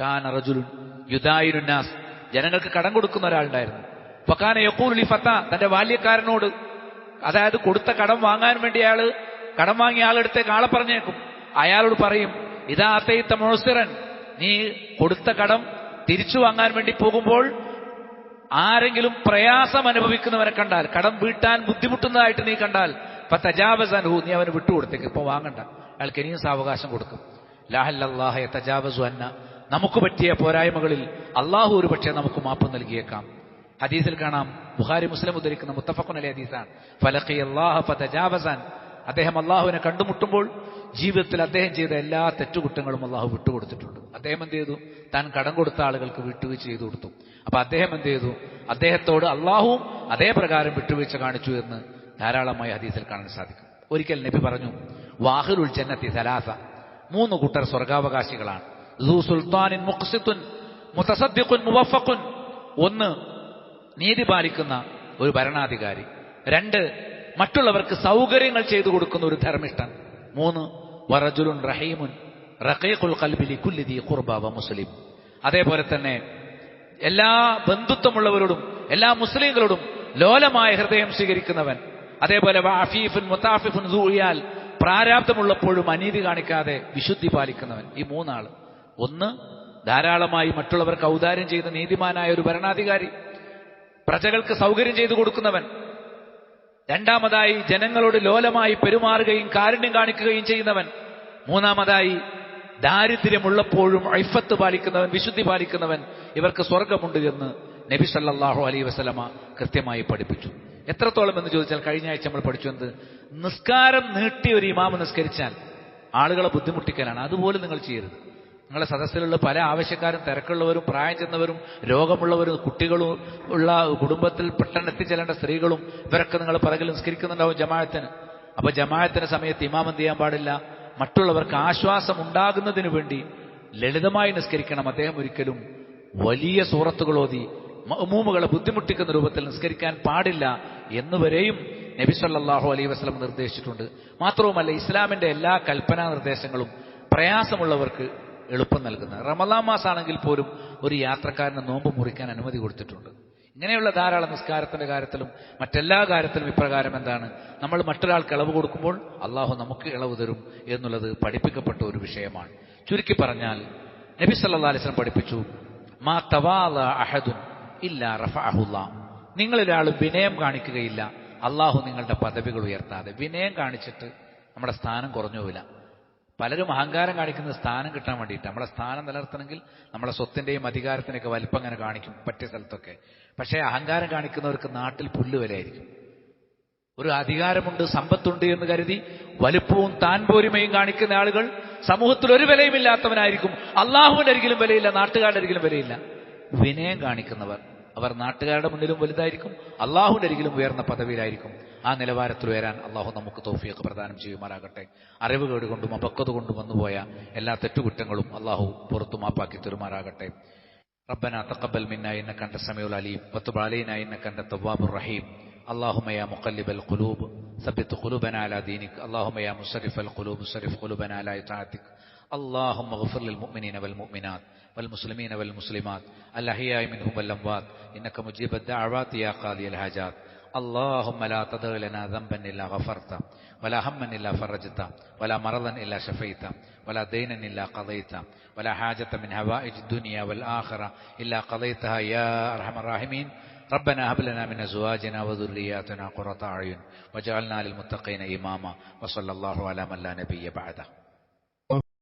കാന റജുലുൻ യുദായിനുന്നാസ്, ജനങ്ങൾക്ക് കടം കൊടുക്കുന്ന ഒരാളുണ്ടായിരുന്നു. ഫകാന യഖൂലു ലി ഫത, തന്റെ ബാല്യക്കാരനോട്, അതായത് കൊടുത്ത കടം വാങ്ങാൻ വേണ്ടി കടം വാങ്ങിയ ആളെടുത്തേക്ക് ആളെ പറഞ്ഞേക്കും. അയാളോട് പറയും, ഇദാ അതൈത മുഅ്സിറൻ, നീ കൊടുത്ത കടം തിരിച്ചു വാങ്ങാൻ വേണ്ടി പോകുമ്പോൾ ആരെങ്കിലും പ്രയാസം അനുഭവിക്കുന്നവരെ കണ്ടാൽ, കടം വീട്ടാൻ ബുദ്ധിമുട്ടുന്നതായിട്ട് നീ കണ്ടാൽ ഫതജാവസ് അൻഹു, നീ അവന് വിട്ടുകൊടുത്തേക്ക്, ഇപ്പൊ വാങ്ങണ്ട, അയാൾക്ക് ഇനിയും സാവകാശം കൊടുക്കും. ലഅല്ലല്ലാഹ യതജാവസു അന്ന, നമുക്ക് പറ്റിയ പോരായ്മകളിൽ അള്ളാഹു ഒരു പക്ഷേ നമുക്ക് മാപ്പ് നൽകിയേക്കാം. ഹദീസിൽ കാണാം, ബുഖാരി മുസ്ലിം ഉദ്ധരിക്കുന്ന മുത്തഫഖുൻ അലൈഹി ഹദീസാണ്. ഫലഖിയല്ലാഹ ഫതജാവസൻ, അദ്ദേഹം അള്ളാഹുവിനെ കണ്ടുമുട്ടുമ്പോൾ ജീവിതത്തിൽ അദ്ദേഹം ചെയ്ത എല്ലാ തെറ്റുകുറ്റങ്ങളും അള്ളാഹു വിട്ടുകൊടുത്തിട്ടുണ്ട്. അദ്ദേഹം എന്ത് ചെയ്തു? താൻ കടം കൊടുത്ത ആളുകൾക്ക് വിട്ടുവീഴ്ച ചെയ്തു കൊടുത്തു. അപ്പൊ അദ്ദേഹം എന്ത് ചെയ്തു? അദ്ദേഹത്തോട് അള്ളാഹുവും അതേ പ്രകാരം വിട്ടുവീഴ്ച കാണിച്ചു എന്ന് ധാരാളമായി ഹദീസിൽ കാണാൻ സാധിക്കും. ഒരിക്കൽ നബി പറഞ്ഞു, വാഹിറുൽ ജന്നത്തി സലാസ, 3 കൂട്ടർ സ്വർഗാവകാശികളാണ്. ദൂ സുൽത്താനിൻ മുഖ്സിത്തുൻ മുതസദ്ദിഖുൻ മുവഫഖുൻ, 1 നീതി പാലിക്കുന്ന ഒരു ഭരണാധികാരി, 2 മറ്റുള്ളവർക്ക് സൗകര്യങ്ങൾ ചെയ്തു കൊടുക്കുന്ന ഒരു ധർമ്മിഷ്ഠൻ, 3 വറജുലുൻ റഹീമുൻ റഖീഖുൽ ഖൽബി ലികുല്ലി ദീ ഖുർബ വ മുസ്ലിം. അതേപോലെ തന്നെ എല്ലാ ബന്ധുത്വമുള്ളവരോടും എല്ലാ മുസ്ലിങ്ങളോടും ലോലമായ ഹൃദയം സ്വീകരിക്കുന്നവൻ. അതേപോലെ വഅഫീഫുൻ മുതാഫിഫുൻ ദുഇയാൽ, പ്രാരാബ്ധമുള്ളപ്പോഴും അനീതി കാണിക്കാതെ വിശുദ്ധി പാലിക്കുന്നവൻ. ഈ 3 ആള്. 1 ധാരാളമായി മറ്റുള്ളവർക്ക് ഔദാര്യം ചെയ്ത നീതിമാനായ ഒരു ഭരണാധികാരി, പ്രജകൾക്ക് സൗകര്യം ചെയ്തു കൊടുക്കുന്നവൻ. 2ാമതായി ജനങ്ങളോട് ലോലമായി പെരുമാറുകയും കാരുണ്യം കാണിക്കുകയും ചെയ്യുന്നവൻ. 3ാമതായി ദാരിദ്ര്യമുള്ളപ്പോഴും ഇഫ്ഫത്ത് പാലിക്കുന്നവൻ, വിശുദ്ധി പാലിക്കുന്നവൻ. ഇവർക്ക് സ്വർഗമുണ്ട് എന്ന് നബി സല്ലല്ലാഹു അലൈഹി വസല്ലമ കൃത്യമായി പഠിപ്പിച്ചു. എത്രത്തോളം എന്ന് ചോദിച്ചാൽ, കഴിഞ്ഞ ആഴ്ച നമ്മൾ പഠിച്ചു എന്ത്? നിസ്കാരം നീട്ടി ഒരു ഇമാമ് നിസ്കരിച്ചാൽ ആളുകളെ ബുദ്ധിമുട്ടിക്കലാണ്. അതുപോലും നിങ്ങൾ ചെയ്യരുത്. നിങ്ങളുടെ സദസ്സിലുള്ള പല ആവശ്യക്കാരും, തിരക്കുള്ളവരും, പ്രായം ചെന്നവരും, രോഗമുള്ളവരും, കുട്ടികളും ഉള്ള കുടുംബത്തിൽ പെട്ടെന്ന് എത്തിച്ചേരേണ്ട സ്ത്രീകളും, ഇവരൊക്കെ നിങ്ങൾ പിറകിൽ നിസ്കരിക്കുന്നുണ്ടാവും ജമാഅത്തിന്. അപ്പൊ ജമാഅത്തിന്റെ സമയത്ത് ഇമാം എന്ത് ചെയ്യാൻ പാടില്ല? മറ്റുള്ളവർക്ക് ആശ്വാസം ഉണ്ടാകുന്നതിന് വേണ്ടി ലളിതമായി നിസ്കരിക്കണം. അദ്ദേഹം ഒരിക്കലും വലിയ സൂറത്തുകൾ ഓതി മഅ്മൂമുകളെ ബുദ്ധിമുട്ടിക്കുന്ന രൂപത്തിൽ നിസ്കരിക്കാൻ പാടില്ല എന്നുവരെയും നബി സല്ലല്ലാഹു അലൈഹി വസല്ലം നിർദ്ദേശിച്ചിട്ടുണ്ട്. മാത്രവുമല്ല, ഇസ്ലാമിന്റെ എല്ലാ കൽപ്പനാ നിർദ്ദേശങ്ങളും പ്രയാസമുള്ളവർക്ക് എളുപ്പം നൽകുന്ന, റമദാൻ മാസമാണെങ്കിൽ പോലും ഒരു യാത്രക്കാരന് നോമ്പ് മുറിക്കാൻ അനുമതി കൊടുത്തിട്ടുണ്ട്. ഇങ്ങനെയുള്ള ധാരാളം നിസ്കാരത്തിന്റെ കാര്യത്തിലും മറ്റെല്ലാ കാര്യത്തിലും ഇപ്രകാരം എന്താണ്? നമ്മൾ മറ്റൊരാൾക്ക് ഇളവ് കൊടുക്കുമ്പോൾ അള്ളാഹു നമുക്ക് ഇളവ് തരും എന്നുള്ളത് പഠിപ്പിക്കപ്പെട്ട ഒരു വിഷയമാണ്. ചുരുക്കി പറഞ്ഞാൽ, നബി സല്ലല്ലാഹു അലൈഹി വസല്ലം പഠിപ്പിച്ചു, മാ തവാല അഹദുൻ ഇല്ലാ റഫഅഹുല്ലാഹ്, നിങ്ങളൊരാൾ വിനയം കാണിക്കുകയില്ല, അള്ളാഹു നിങ്ങളുടെ പദവികൾ ഉയർത്താതെ. വിനയം കാണിച്ചിട്ട് നമ്മുടെ സ്ഥാനം കുറഞ്ഞു പോവില്ല. പലരും അഹങ്കാരം കാണിക്കുന്നത് സ്ഥാനം കിട്ടാൻ വേണ്ടിയിട്ട്. നമ്മളെ സ്ഥാനം നിലനിർത്തണമെങ്കിൽ നമ്മളെ സ്വത്തിന്റെയും അധികാരത്തിൻ്റെയൊക്കെ വലിപ്പം അങ്ങനെ കാണിക്കും പറ്റിയ സ്ഥലത്തൊക്കെ. പക്ഷേ അഹങ്കാരം കാണിക്കുന്നവർക്ക് നാട്ടിൽ പുല്ലുവിലയായിരിക്കും. ഒരു അധികാരമുണ്ട്, സമ്പത്തുണ്ട് എന്ന് കരുതി വലുപ്പവും താൻ പോരിമയും കാണിക്കുന്ന ആളുകൾ സമൂഹത്തിൽ ഒരു വിലയുമില്ലാത്തവനായിരിക്കും. അള്ളാഹുവിന്റെ അരികിലും വിലയില്ല, നാട്ടുകാരുടെ അരികിലും വിലയില്ല. വിനയം കാണിക്കുന്നവർ അവർ നാട്ടുകാരുടെ മുന്നിലും വലുതായിരിക്കും, അള്ളാഹുവിന്റെ അരികിലും ഉയർന്ന പദവിയിലായിരിക്കും. ആ നിലവാരത്തിൽ ഉയരാൻ അള്ളാഹു നമുക്ക് തൗഫീഖ് പ്രദാനം ചെയ്യുമാറാകട്ടെ. അറിവുകേട് കൊണ്ടും അപക്വത കൊണ്ടും വന്നുപോയ എല്ലാ തെറ്റുകുറ്റങ്ങളും അള്ളാഹു പുറത്തു മാപ്പാക്കി തരുമാറാകട്ടെ. ربنا تقبل منا إنك أنت السميع العليم وتب علينا إنك أنت التواب الرحيم. اللهم يا مقلب القلوب ثبت قلوبنا على دينك. اللهم يا مصرف القلوب صرف قلوبنا على طاعتك. اللهم اغفر للمؤمنين والمؤمنات والمسلمين والمسلمات الأحياء منهم والأموات إنك مجيب الدعوات يا قاضي الحاجات. اللهم لا تدع لنا ذنبا إلا غفرته ولا هما إلا فرجته ولا مرضا إلا شفيته ولا دينا إلا قضيته ولا حاجة من هوائج الدنيا والآخرة إلا قضيتها يا أرحم الراحمين. ربنا هب لنا من أزواجنا وذرياتنا قرة أعين واجعلنا للمتقين إماما وصلى الله على من لا نبي بعده.